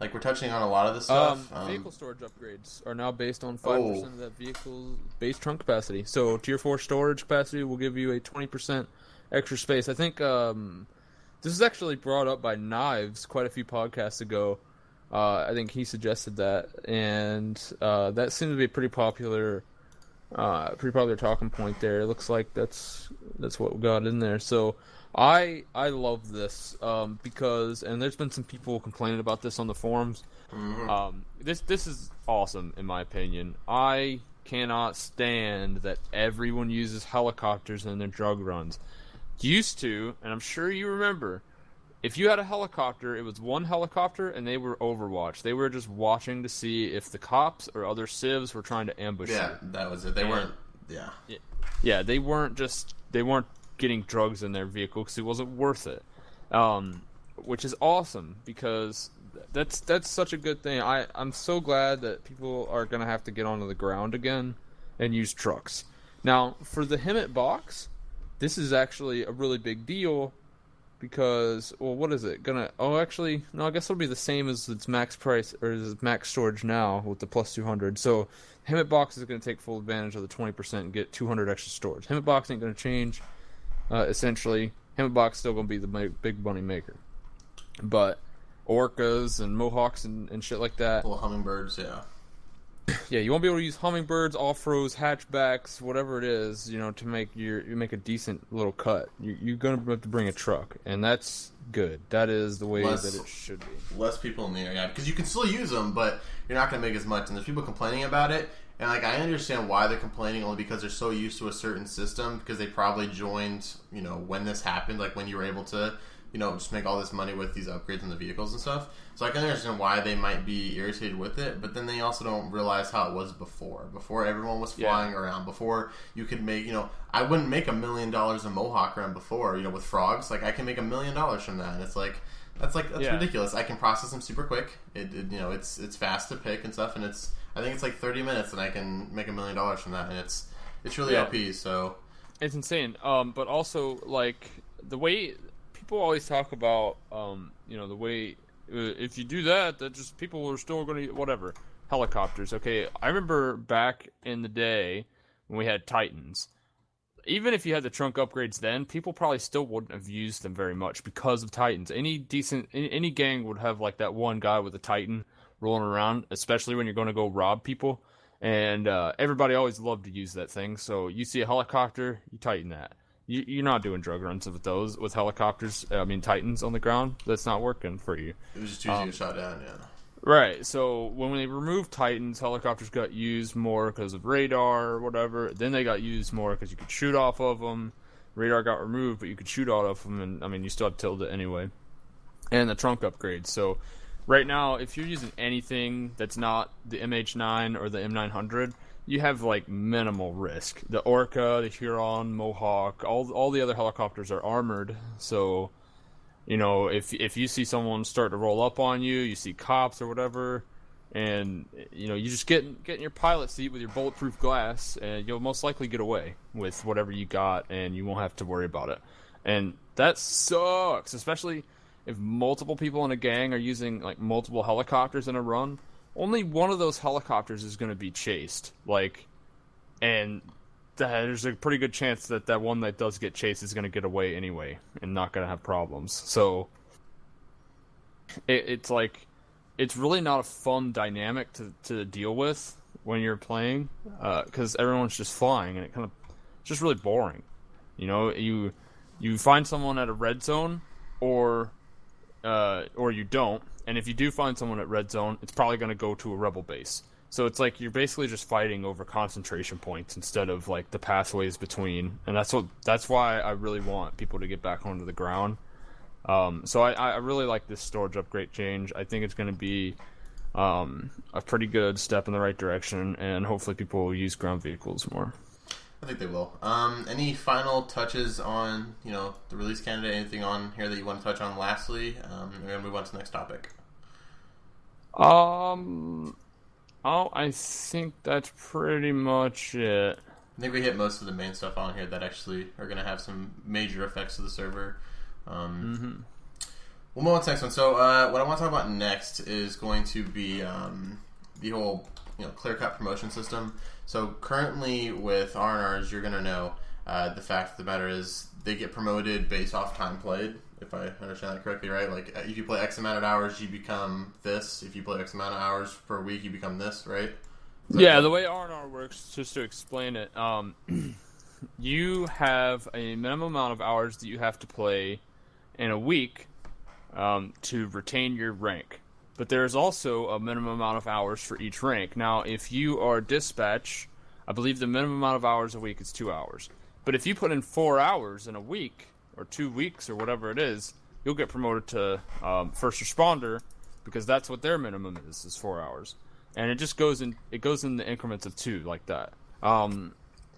Like, we're touching on a lot of this stuff. Vehicle storage upgrades are now based on 5% of that vehicle's base trunk capacity. So, Tier 4 storage capacity will give you a 20% extra space. I think this is actually brought up by Knives quite a few podcasts ago. I think he suggested that. And that seems to be a pretty popular talking point there. It looks like that's what we got in there. So I love this because, and there's been some people complaining about this on the forums. Mm-hmm. This is awesome in my opinion. I cannot stand that everyone uses helicopters in their drug runs. Used to, and I'm sure you remember, if you had a helicopter, it was one helicopter and they were Overwatch. They were just watching to see if the cops or other civs were trying to ambush you. Yeah, that was it. They weren't... Yeah, they weren't getting drugs in their vehicle because it wasn't worth it. Which is awesome because that's such a good thing. I'm so glad that people are going to have to get onto the ground again and use trucks. Now, for the Hemet box, this is actually a really big deal. Because, well, what is it gonna? Oh, actually, no. I guess it'll be the same as its max price or its max storage now with the plus 200. So, Hemet box is gonna take full advantage of the 20% and get 200 extra storage. Hemet box ain't gonna change. Essentially, Hemet box still gonna be the big money maker. But orcas and mohawks and shit like that. Little hummingbirds, yeah. Yeah, you won't be able to use hummingbirds, off-roads, hatchbacks, whatever it is, to make make a decent little cut. You're gonna have to bring a truck, and that's good. That is the way that it should be. Less people in the area, because you can still use them, but you're not gonna make as much. And there's people complaining about it, and like I understand why they're complaining, only because they're so used to a certain system, because they probably joined, when this happened, like when you were able to, just make all this money with these upgrades in the vehicles and stuff. So I can understand why they might be irritated with it, but then they also don't realize how it was before. Before everyone was flying around. Before you could make, I wouldn't make $1 million a Mohawk run before, with frogs. Like, I can make $1 million from that. And it's like, that's ridiculous. I can process them super quick. It's fast to pick and stuff, and I think it's like 30 minutes and I can make $1 million from that. And it's really OP, so. It's insane. But also, like, the way people always talk about, the way... if you do that just people are still going to whatever helicopters. Okay, I remember back in the day when we had Titans. even if you had the trunk upgrades then, people probably still wouldn't have used them very much because of Titans. Any gang would have like that one guy with a Titan rolling around, especially when you're going to go rob people. And everybody always loved to use that thing. So you see a helicopter, you Titan that. You're not doing drug runs with those with helicopters. I mean Titans on the ground. That's not working for you. It was just easy to shot down. Yeah. Right, so when they removed Titans, helicopters got used more because of radar or whatever. Then they got used more because you could shoot off of them. Radar got removed, but you could shoot out of them, and I mean, you still have tilde anyway. And the trunk upgrades. So right now, if you're using anything that's not the MH9 or the M900, you have like minimal risk. The Orca, the Huron, Mohawk, all the other helicopters are armored, so... You know, if you see someone start to roll up on you, you see cops or whatever, and you know you just get in your pilot seat with your bulletproof glass, and you'll most likely get away with whatever you got, and you won't have to worry about it. And that sucks, especially if multiple people in a gang are using like multiple helicopters in a run. Only one of those helicopters is going to be chased, and there's a pretty good chance that that one that does get chased is going to get away anyway and not going to have problems. So it's like it's really not a fun dynamic to deal with when you're playing because everyone's just flying and it's just really boring. You know, you find someone at a red zone or you don't, and if you do find someone at red zone, it's probably going to go to a rebel base. So it's like you're basically just fighting over concentration points instead of like the pathways between, and that's why I really want people to get back onto the ground. So I really like this storage upgrade change. I think it's going to be a pretty good step in the right direction, and hopefully people will use ground vehicles more. I think they will. Any final touches on the release candidate? Anything on here that you want to touch on? Lastly, we're going to move on to the next topic. Oh, I think that's pretty much it. I think we hit most of the main stuff on here that actually are going to have some major effects to the server. We'll move on to the next one. So what I want to talk about next is going to be the whole clear-cut promotion system. So currently with R&Rs, you're going to know the fact of the matter is they get promoted based off time played. If I understand that correctly, right? Like, if you play X amount of hours, you become this. If you play X amount of hours per week, you become this, right? Yeah, the way R&R works, just to explain it, you have a minimum amount of hours that you have to play in a week to retain your rank. But there's also a minimum amount of hours for each rank. Now, if you are dispatch, I believe the minimum amount of hours a week is 2 hours. But if you put in 4 hours in a week, or 2 weeks, or whatever it is, you'll get promoted to first responder because that's what their minimum is 4 hours, and it just goes in the increments of 2 like that.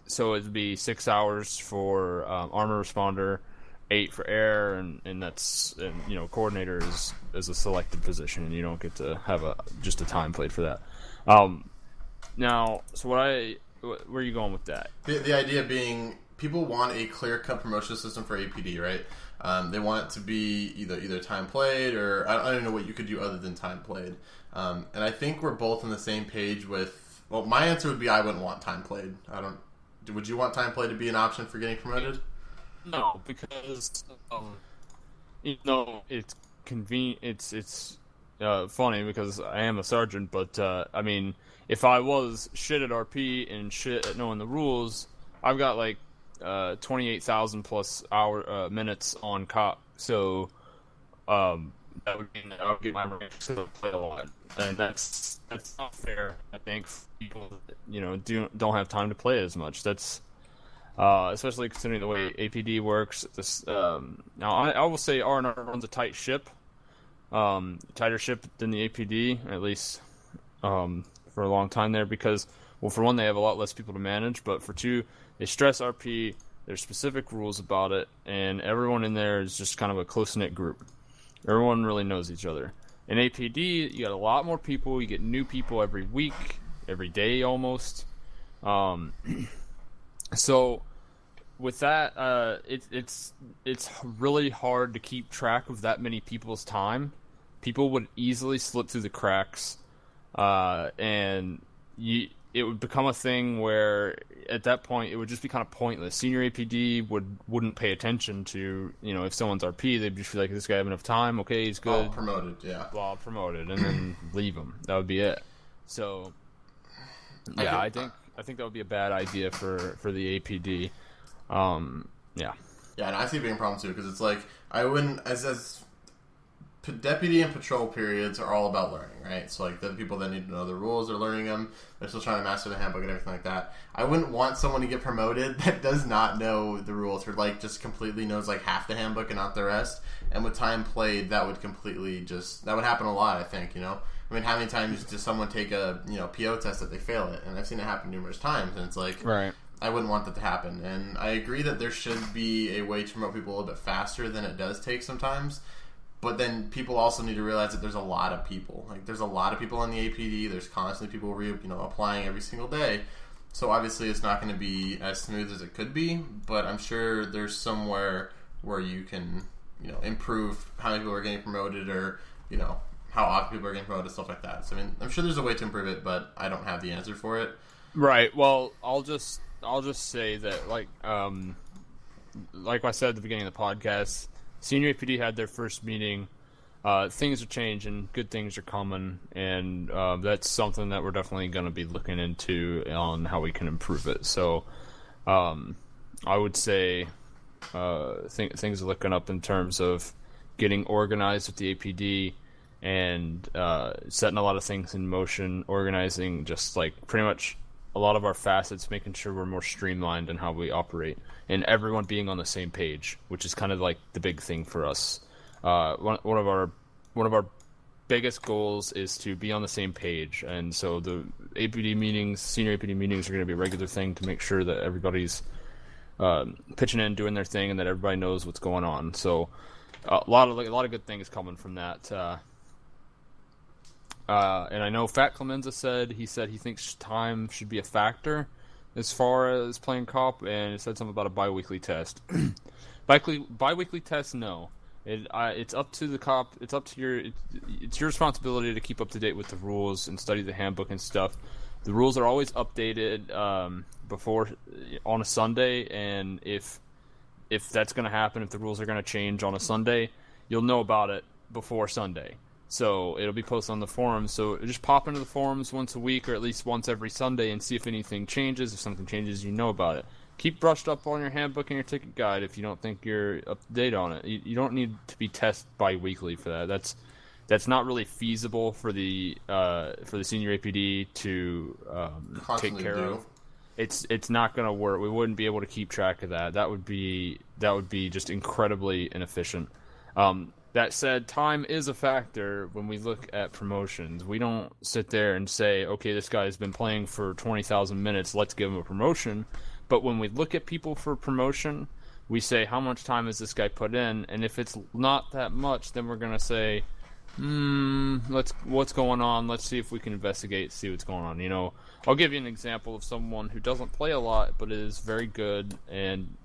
So it'd be 6 hours for armor responder, 8 for air, and coordinator is a selected position, and you don't get to have just a time played for that. Now, so where are you going with that? The idea being, people want a clear-cut promotion system for APD, right? They want it to be either time played, or I don't even know what you could do other than time played. And I think we're both on the same page with. Well, my answer would be I wouldn't want time played. Would you want time played to be an option for getting promoted? No, because it's convenient. It's funny because I am a sergeant, but I mean, if I was shit at RP and shit at knowing the rules, I've got like 28,000 plus minutes on cop, so that would mean that I would get my rank to play a lot, and that's not fair. I think for people that don't have time to play as much. That's especially considering the way APD works. Now I will say R&R runs a tight ship, tighter ship than the APD, at least for a long time there, because, well, for one, they have a lot less people to manage, but for two, they stress RP, there's specific rules about it, and everyone in there is just kind of a close-knit group. Everyone really knows each other. In APD, you got a lot more people, you get new people every week, every day almost. So with that, it's really hard to keep track of that many people's time. People would easily slip through the cracks, and it would become a thing where at that point, it would just be kind of pointless. Senior APD wouldn't pay attention to, if someone's RP, they'd just feel like, this guy have enough time, okay, he's good. Promoted, yeah. Well, promoted, and then leave him. That would be it. So, yeah, I think that would be a bad idea for the APD. Yeah. Yeah, and I see it being a problem too, because it's like, I wouldn't, as deputy and patrol periods are all about learning, right? So, like, the people that need to know the rules are learning them. They're still trying to master the handbook and everything like that. I wouldn't want someone to get promoted that does not know the rules, or, like, just completely knows, like, half the handbook and not the rest. And with time played, that would completely that would happen a lot, I think, I mean, how many times does someone take a, PO test that they fail it? And I've seen it happen numerous times, and it's like, right. I wouldn't want that to happen. And I agree that there should be a way to promote people a little bit faster than it does take sometimes. But then people also need to realize that there's a lot of people. Like, there's a lot of people on the APD. There's constantly people applying every single day. So obviously it's not going to be as smooth as it could be. But I'm sure there's somewhere where you can, improve how many people are getting promoted, or, how often people are getting promoted, stuff like that. So I mean, I'm sure there's a way to improve it, but I don't have the answer for it. Right. Well, I'll just say that, like I said at the beginning of the podcast, Senior APD had their first meeting. Things are changing, good things are coming, and that's something that we're definitely going to be looking into on how we can improve it. So, I would say things are looking up in terms of getting organized with the APD and setting a lot of things in motion, organizing just like pretty much a lot of our facets, making sure we're more streamlined in how we operate, and everyone being on the same page, which is kind of like the big thing for us. One of our biggest goals is to be on the same page, and so the APD meetings, senior APD meetings, are going to be a regular thing to make sure that everybody's pitching in, doing their thing, and that everybody knows what's going on. So a lot of good things coming from that. And I know Fat Clemenza said he thinks time should be a factor as far as playing COP, and it said something about a bi-weekly test. Bi-weekly test, no. It's up to the COP. It's your responsibility to keep up to date with the rules and study the handbook and stuff. The rules are always updated before on a Sunday, and if that's going to happen, if the rules are going to change on a Sunday, you'll know about it before Sunday. So it'll be posted on the forums. So just pop into the forums once a week, or at least once every Sunday, and see if anything changes. If something changes, you know about it. Keep brushed up on your handbook and your ticket guide if you don't think you're up to date on it. You don't need to be tested bi-weekly for that. That's not really feasible for the senior APD to take care of. It's not going to work. We wouldn't be able to keep track of that. That would be just incredibly inefficient. That said, time is a factor when we look at promotions. We don't sit there and say, okay, this guy's been playing for 20,000 minutes, let's give him a promotion. But when we look at people for promotion, we say, how much time has this guy put in? And if it's not that much, then we're going to say, what's going on? Let's see if we can investigate, see what's going on. I'll give you an example of someone who doesn't play a lot, but is very good, and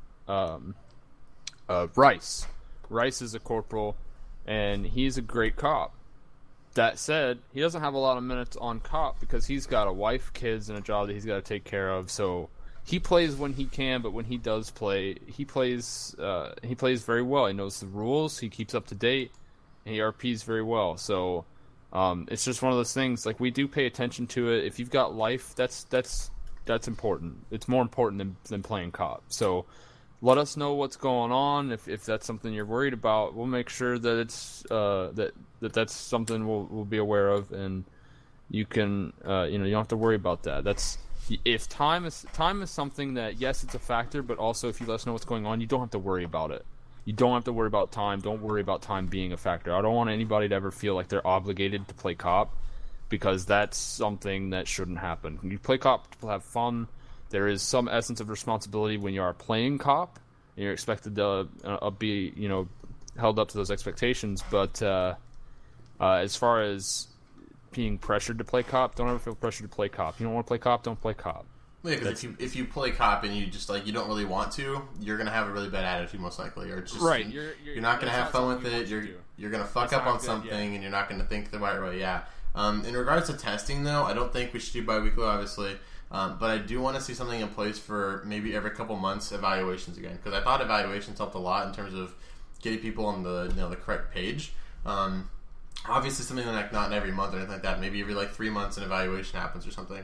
Rice. Rice is a corporal, and he's a great cop. That said, he doesn't have a lot of minutes on cop because he's got a wife, kids, and a job that he's got to take care of. So he plays when he can, but when he does play, he plays very well. He knows the rules, he keeps up to date, and he RPs very well. So it's just one of those things. Like, we do pay attention to it. If you've got life, that's important. It's more important than playing cop. So let us know what's going on. If that's something you're worried about, we'll make sure that it's that's something we'll be aware of, and you can you don't have to worry about that. If time is something that, yes, it's a factor, but also if you let us know what's going on, you don't have to worry about it. You don't have to worry about time. Don't worry about time being a factor. I don't want anybody to ever feel like they're obligated to play cop, because that's something that shouldn't happen. You play cop to have fun. There is some essence of responsibility when you are playing cop, and you're expected to be, held up to those expectations. But as far as being pressured to play cop, don't ever feel pressured to play cop. You don't want to play cop, don't play cop. Yeah, because if you play cop and you just you don't really want to, you're gonna have a really bad attitude most likely, or just right. You're not gonna have fun with it. You're gonna fuck up on something, and you're not gonna think the right way. Yeah. In regards to testing, though, I don't think we should do bi-weekly. Obviously, But I do want to see something in place for maybe every couple months evaluations again, because I thought evaluations helped a lot in terms of getting people on the the correct page. Obviously, something like not every month or anything like that. Maybe every like 3 months an evaluation happens or something.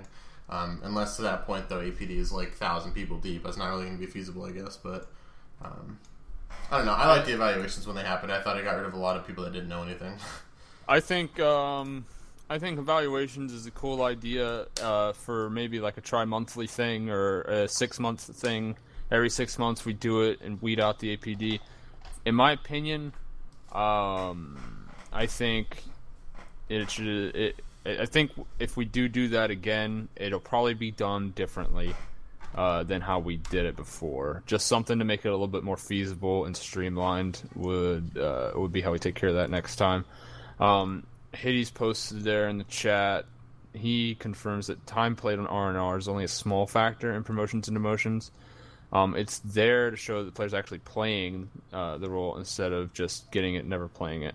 Unless to that point though, APD is like 1,000 people deep. That's not really going to be feasible, I guess. But I don't know. I like the evaluations when they happen. I thought I got rid of a lot of people that didn't know anything. I think evaluations is a cool idea for maybe like a tri-monthly thing or a 6-month thing. Every 6 months we do it and weed out the APD. In my opinion, I think it should. I think if we do that again, it'll probably be done differently than how we did it before. Just something to make it a little bit more feasible and streamlined would be how we take care of that next time. Hades posted there in the chat. He confirms that time played on R&R is only a small factor in promotions and demotions. It's there to show that the player's actually playing the role instead of just getting it and never playing it.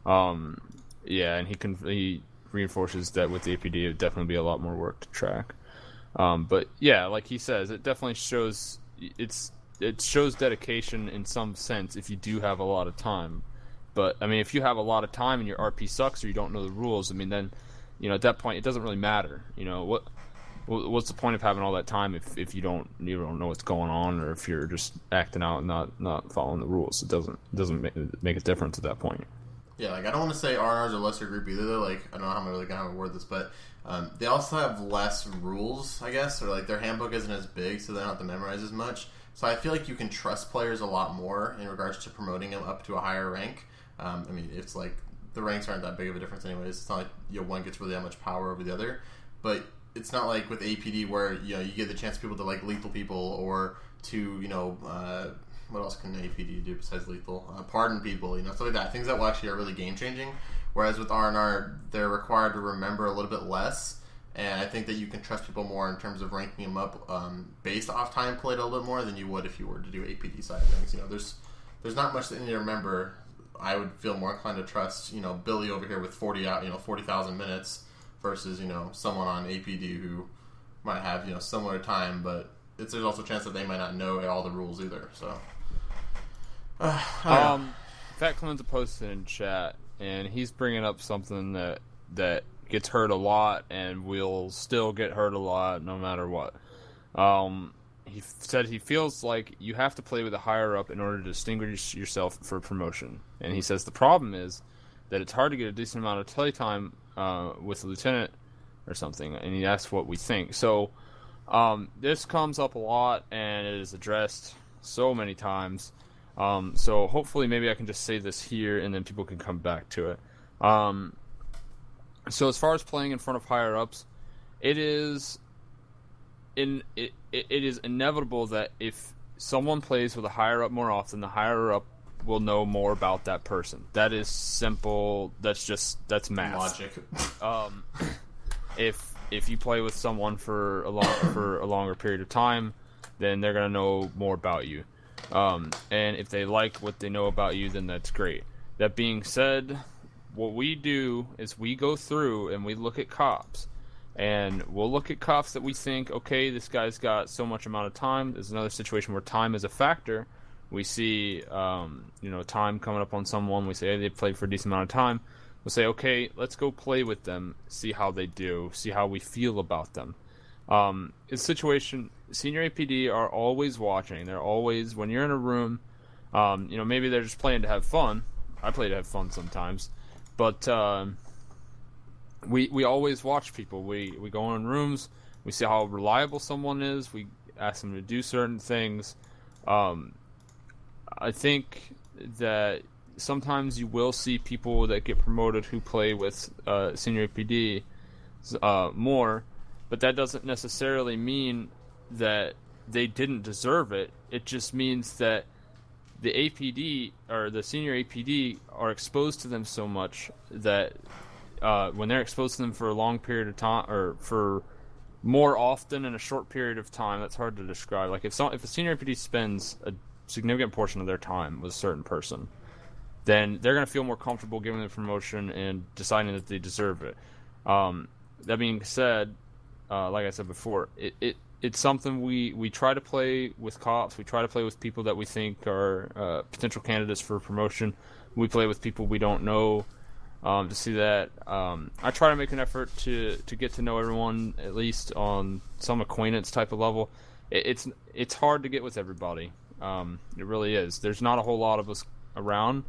Yeah, and he reinforces that with the APD, it would definitely be a lot more work to track. But yeah, like he says, it definitely shows it shows dedication in some sense if you do have a lot of time. But I mean, if you have a lot of time and your RP sucks or you don't know the rules, I mean, then at that point it doesn't really matter. What's the point of having all that time if you don't know what's going on, or if you're just acting out and not following the rules? It doesn't make a difference at that point. Yeah, like I don't want to say R&R's a lesser group either. Though, like I don't know how I'm really gonna word this, but they also have less rules, I guess, or like their handbook isn't as big, so they don't have to memorize as much. So I feel like you can trust players a lot more in regards to promoting them up to a higher rank. I mean, it's like the ranks aren't that big of a difference anyways. It's not like one gets really that much power over the other, but it's not like with APD where you get the chance for people to like lethal people or to what else can APD do besides lethal? Pardon people, stuff like that. Things that will actually are really game changing. Whereas with R&R, they're required to remember a little bit less, and I think that you can trust people more in terms of ranking them up based off time played a little bit more than you would if you were to do APD side of things. There's not much that you need to remember. I would feel more inclined to trust Billy over here with 40,000 minutes versus someone on APD who might have similar time, but there's also a chance that they might not know all the rules either. So. Fat Cleanser posted in chat, and he's bringing up something that gets hurt a lot and will still get hurt a lot no matter what. He said he feels like you have to play with a higher up in order to distinguish yourself for promotion. And he says the problem is that it's hard to get a decent amount of play time with a lieutenant or something. And he asks what we think. So this comes up a lot, and it is addressed so many times. So hopefully maybe I can just say this here and then people can come back to it. So as far as playing in front of higher ups, it is inevitable that if someone plays with a higher up more often, the higher up will know more about that person. That is simple. That's math. Logic. If you play with someone for a longer period of time, then they're gonna know more about you. And if they like what they know about you, then that's great. That being said, what we do is we go through and we look at cops. And we'll look at cops that we think, okay, this guy's got so much amount of time. There's another situation where time is a factor. We see, time coming up on someone. We say, hey, they played for a decent amount of time. We'll say, okay, let's go play with them, see how they do, see how we feel about them. In situation, senior APD are always watching. They're always, when you're in a room, maybe they're just playing to have fun. I play to have fun sometimes. But we always watch people. We go in rooms. We see how reliable someone is. We ask them to do certain things. I think that sometimes you will see people that get promoted who play with senior APD more, but that doesn't necessarily mean that they didn't deserve it. It just means that the APD or the senior APD are exposed to them so much that when they're exposed to them for a long period of time, or for more often in a short period of time, that's hard to describe. Like if a senior APD spends a significant portion of their time with a certain person, then they're going to feel more comfortable giving them promotion and deciding that they deserve it. That being said, like I said before, it's something we try to play with co-ops. We try to play with people that we think are potential candidates for promotion. We play with people we don't know to see that. I try to make an effort to get to know everyone, at least on some acquaintance type of level. It's hard to get with everybody. It really is. There's not a whole lot of us around,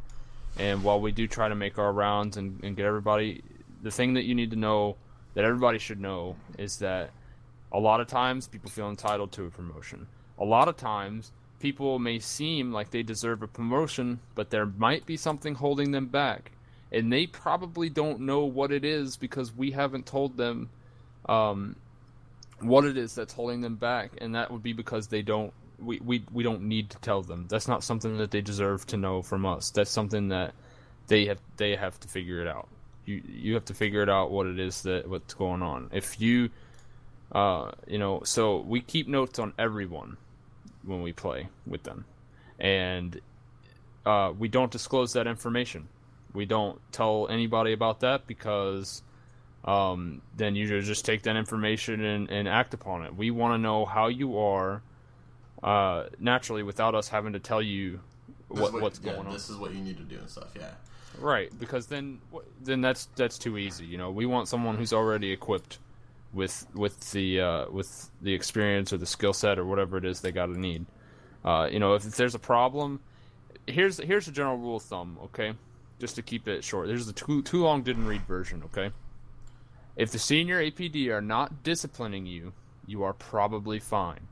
and while we do try to make our rounds and get everybody, the thing that you need to know, that everybody should know, is that a lot of times people feel entitled to a promotion. A lot of times people may seem like they deserve a promotion, but there might be something holding them back. And they probably don't know what it is because we haven't told them what it is that's holding them back. And that would be because we don't need to tell them. That's not something that they deserve to know from us. That's something that they have to figure it out. You have to figure it out what it is what's going on. If you so we keep notes on everyone when we play with them, and we don't disclose that information. We don't tell anybody about that because then you just take that information and act upon it. We want to know how you are naturally without us having to tell you what's going on. This is what you need to do and stuff. Yeah. Right, because then that's too easy. We want someone who's already equipped with the experience or the skill set or whatever it is they got to need. If there's a problem, here's a general rule of thumb. Okay, just to keep it short. There's the too long didn't read version. Okay, if the senior APD are not disciplining you, you are probably fine.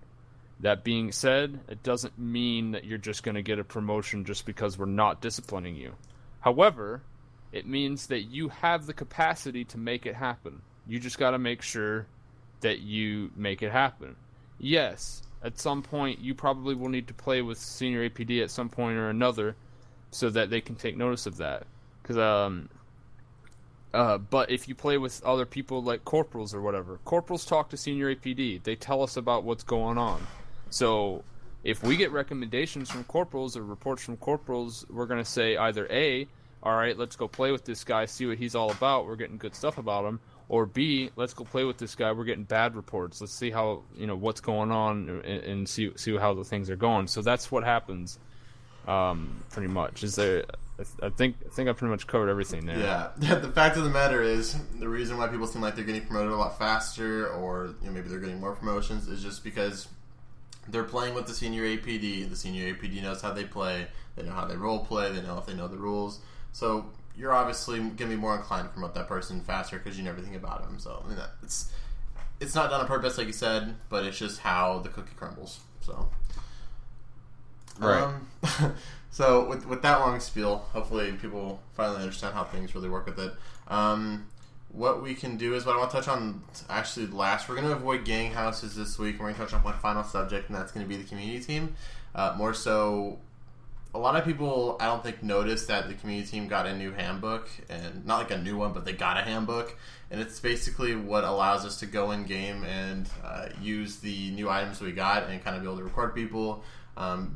That being said, it doesn't mean that you're just going to get a promotion just because we're not disciplining you. However, it means that you have the capacity to make it happen. You just got to make sure that you make it happen. Yes, at some point you probably will need to play with senior APD at some point or another so that they can take notice of that. But if you play with other people like corporals or whatever, corporals talk to senior APD. They tell us about what's going on. So if we get recommendations from corporals or reports from corporals, we're going to say either A, all right, let's go play with this guy, see what he's all about. We're getting good stuff about him. Or B, let's go play with this guy. We're getting bad reports. Let's see how what's going on and see how the things are going. So that's what happens, pretty much. I think I pretty much covered everything there. Yeah. The fact of the matter is, the reason why people seem like they're getting promoted a lot faster, or maybe they're getting more promotions, is just because they're playing with the senior APD. The senior APD knows how they play. They know how they role play. They know if they know the rules. So you're obviously going to be more inclined to promote that person faster because you know everything about them. So it's not done on purpose, like you said, but it's just how the cookie crumbles. So, right. So with that long spiel, hopefully people finally understand how things really work with it. What we can do is what I want to touch on actually last. We're going to avoid gang houses this week. We're going to touch on one final subject, and that's going to be the community team. More so, a lot of people, I don't think, noticed that the community team got a new handbook, and not like a new one, but they got a handbook, and it's basically what allows us to go in game and use the new items we got and kind of be able to record people,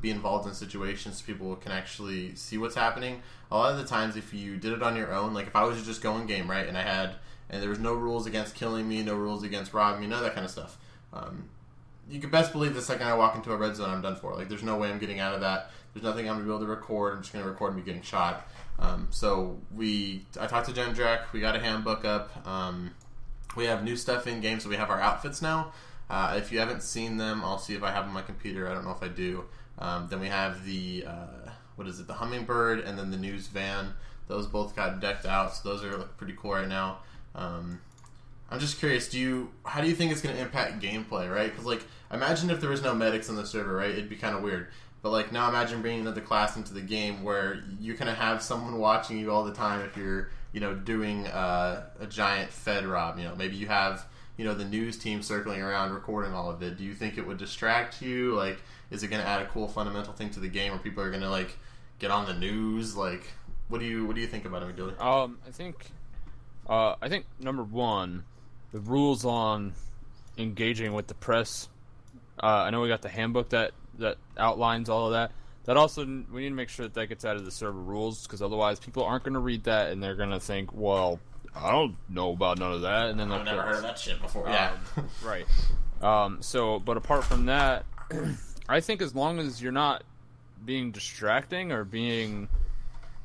be involved in situations so people can actually see what's happening. A lot of the times, if you did it on your own, like if I was to just go in game, right, and there was no rules against killing me, no rules against robbing me, none of that kind of stuff. You can best believe the second I walk into a red zone, I'm done for. Like, there's no way I'm getting out of that. There's nothing I'm going to be able to record. I'm just going to record me getting shot. So I talked to Jendrak. We got a handbook up. We have new stuff in game, so we have our outfits now. If you haven't seen them, I'll see if I have them on my computer. I don't know if I do. Then we have the the hummingbird, and then the news van. Those both got decked out, so those are looking pretty cool right now. I'm just curious, how do you think it's going to impact gameplay, right? Because, like, imagine if there was no medics on the server, right? It'd be kind of weird. But, like, now imagine bringing another class into the game where you kind of have someone watching you all the time if you're, doing a giant Fed rob. Maybe you have, the news team circling around recording all of it. Do you think it would distract you? Like, is it going to add a cool fundamental thing to the game where people are going to, like, get on the news? Like, what do you think about it, McGilly? I think number one, the rules on engaging with the press. I know we got the handbook that outlines all of that. That also, we need to make sure that gets out of the server rules, because otherwise people aren't going to read that and they're going to think, well, I don't know about none of that. And then I've never heard of that shit before. Right. But apart from that, I think as long as you're not being distracting or being,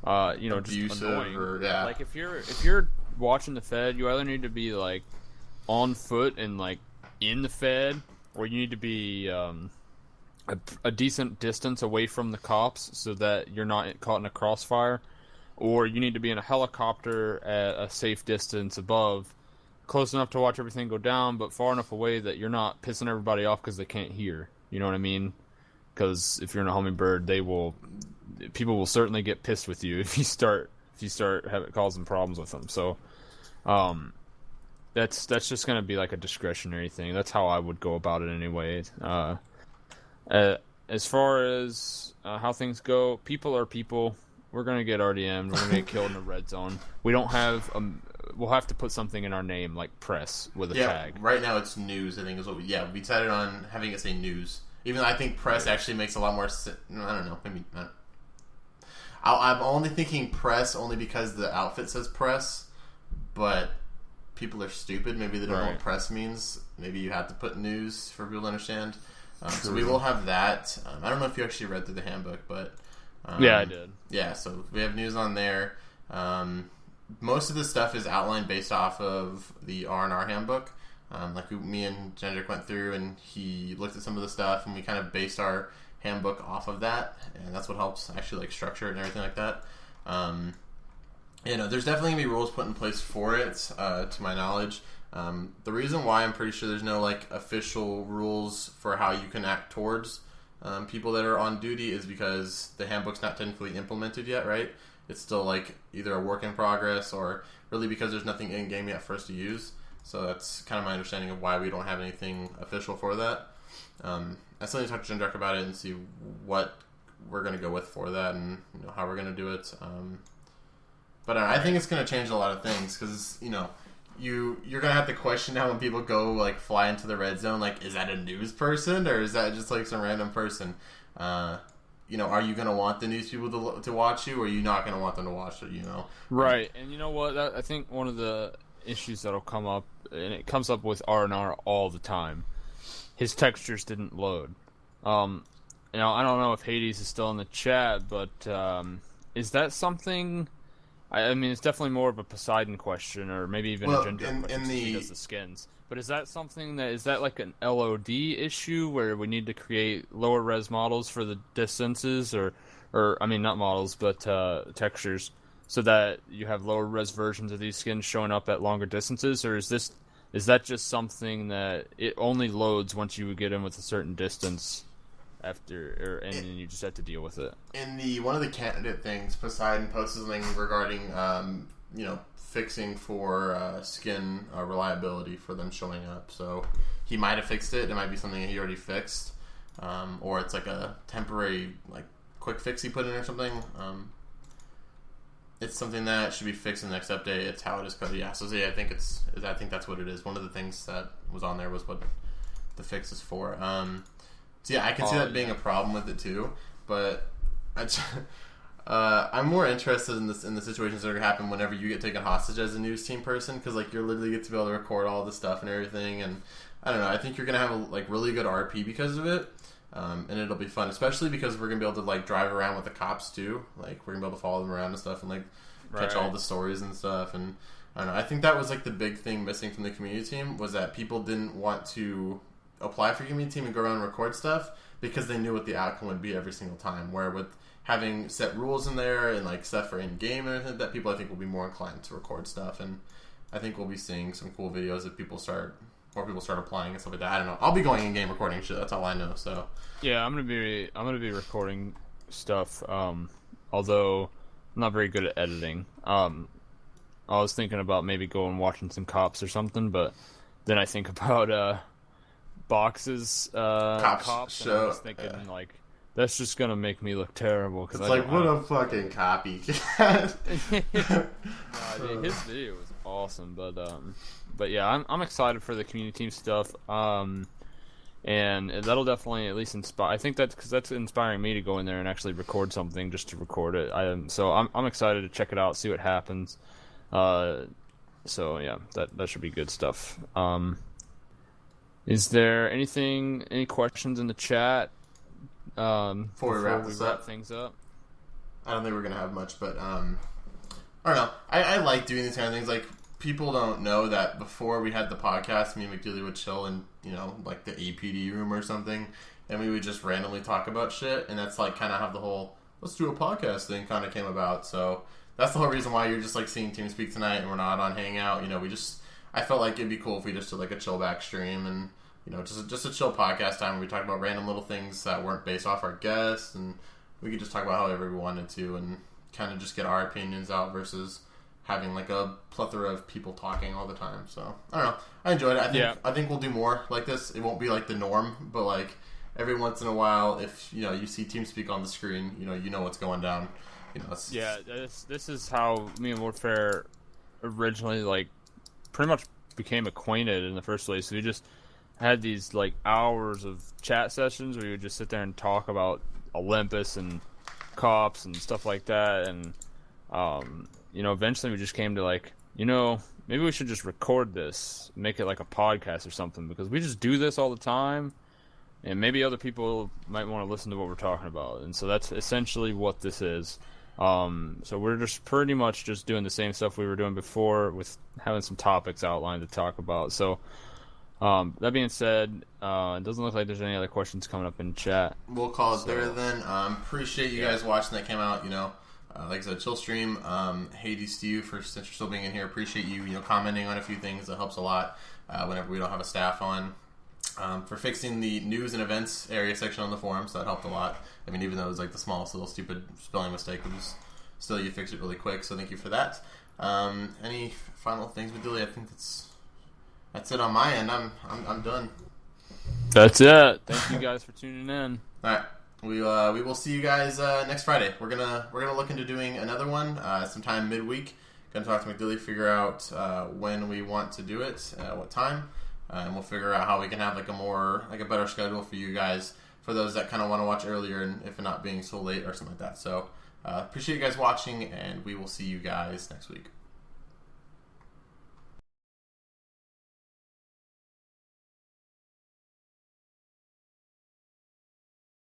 abusive, just annoying. Like if you're watching the Fed, you either need to be like on foot and like in the Fed, or you need to be a decent distance away from the cops so that you're not caught in a crossfire, or you need to be in a helicopter at a safe distance above, close enough to watch everything go down, but far enough away that you're not pissing everybody off because they can't hear. You know what I mean? Because if you're in a hummingbird, people will certainly get pissed with you if you start causing problems with them. So, that's just going to be like a discretionary thing. That's how I would go about it anyway. As far as how things go, people are people. We're going to get RDM'd. We're going to get killed in the red zone. We don't have we'll have to put something in our name like press with a tag. Right now it's news, I think is what we decided on having it say news. Even though I think press actually makes a lot more sense. I don't know. Maybe not. I'm only thinking press only because the outfit says press, but people are stupid. Maybe they don't know what press means. Maybe you have to put news for people to understand. So we will have that. I don't know if you actually read through the handbook, but... yeah, I did. Yeah, so we have news on there. Most of this stuff is outlined based off of the R&R handbook. Me and Jendrik went through, and he looked at some of the stuff, and we kind of based our handbook off of that, and that's what helps actually like structure it and everything like that. There's definitely gonna be rules put in place for it, to my knowledge. The reason why I'm pretty sure there's no like official rules for how you can act towards people that are on duty is because the handbook's not technically implemented yet, right? It's still like either a work in progress or really because there's nothing in game yet for us to use. So that's kind of my understanding of why we don't have anything official for that. I still need to talk to Jendrik about it and see what we're going to go with for that and how we're going to do it. But I think it's going to change a lot of things because, you're going to have to question now when people go like fly into the red zone, like, is that a news person or is that just like some random person? Are you going to want the news people to watch you or are you not going to want them to watch it, Right. And you know what? I think one of the issues that'll come up, and it comes up with R&R all the time, his textures didn't load. I don't know if Hades is still in the chat, but is that something... I mean, it's definitely more of a Poseidon question, or maybe even a gender question since he does the skins. But is that something is that like an LOD issue where we need to create lower res models for the distances, or I mean, not models, but textures, so that you have lower res versions of these skins showing up at longer distances, or is that just something that it only loads once you get in with a certain distance? And then you just have to deal with it. In one of the candidate things, Poseidon posted something regarding fixing for skin reliability for them showing up. So he might have fixed it. It might be something that he already fixed, or it's like a temporary like quick fix he put in or something. It's something that should be fixed in the next update. It's how it is coded. Yeah. So I think that's what it is. One of the things that was on there was what the fix is for. So yeah, I can see that being a problem with it too, but I'm more interested in the situations that are going to happen whenever you get taken hostage as a news team person, because like you literally get to be able to record all this stuff and everything, and I don't know, I think you're going to have like really good RP because of it, and it'll be fun, especially because we're going to be able to like drive around with the cops too, like we're going to be able to follow them around and stuff and like catch all the stories and stuff, and I don't know, I think that was like the big thing missing from the community team was that people didn't want to apply for community team and go around and record stuff because they knew what the outcome would be every single time. Where with having set rules in there and like stuff for in game and everything, that people I think will be more inclined to record stuff, and I think we'll be seeing some cool videos if more people start applying and stuff like that. I don't know. I'll be going in game recording shit. That's all I know. So yeah, I'm gonna be recording stuff. Although I'm not very good at editing. I was thinking about maybe going watching some cops or something, but then I think about Box's cops and I was thinking like that's just gonna make me look terrible because what a fucking copycat. Dude, his video was awesome, but yeah, I'm excited for the community team stuff, and that'll definitely at least inspire. I think that's because that's inspiring me to go in there and actually record something just to record it. So I'm excited to check it out, see what happens. So yeah, that should be good stuff. Is there any questions in the chat Before we wrap things up? I don't think we're gonna have much, but I don't know. I like doing these kind of things. Like, people don't know that before we had the podcast, me and McDeely would chill in, like the APD room or something, and we would just randomly talk about shit, and that's like kind of how the whole let's do a podcast thing kind of came about. So that's the whole reason why you're just like seeing TeamSpeak tonight, and we're not on Hangout. I felt like it'd be cool if we just did like a chill back stream and just a chill podcast time where we talk about random little things that weren't based off our guests, and we could just talk about however we wanted to, and kind of just get our opinions out versus having like a plethora of people talking all the time. So I don't know. I enjoyed it. I think we'll do more like this. It won't be like the norm, but like every once in a while, if you see TeamSpeak on the screen, you know what's going down. This is how me and Warfare originally like pretty much became acquainted in the first place. We just had these like hours of chat sessions where we would just sit there and talk about Olympus and cops and stuff like that, and eventually we just came to like, maybe we should just record this, make it like a podcast or something, because we just do this all the time, and maybe other people might want to listen to what we're talking about. And so that's essentially what this is. So we're just pretty much just doing the same stuff we were doing before, with having some topics outlined to talk about. So that being said, it doesn't look like there's any other questions coming up in chat. We'll call it there then. Appreciate you guys watching that came out. Like I said, chill stream. Hades to you since you're still being in here. Appreciate you, commenting on a few things. That helps a lot whenever we don't have a staff on. For fixing the news and events area section on the forums, that helped a lot. I mean, even though it was like the smallest little stupid spelling mistake, still you fixed it really quick. So thank you for that. Any final things, Badilli? I think that's it on my end. I'm done. That's it. Thank you guys for tuning in. All right. We will see you guys next Friday. We're gonna look into doing another one sometime midweek. Gonna talk to McDilly, figure out when we want to do it, what time, and we'll figure out how we can have like a better schedule for you guys, for those that kind of want to watch earlier, and if not being so late or something like that. So appreciate you guys watching, and we will see you guys next week.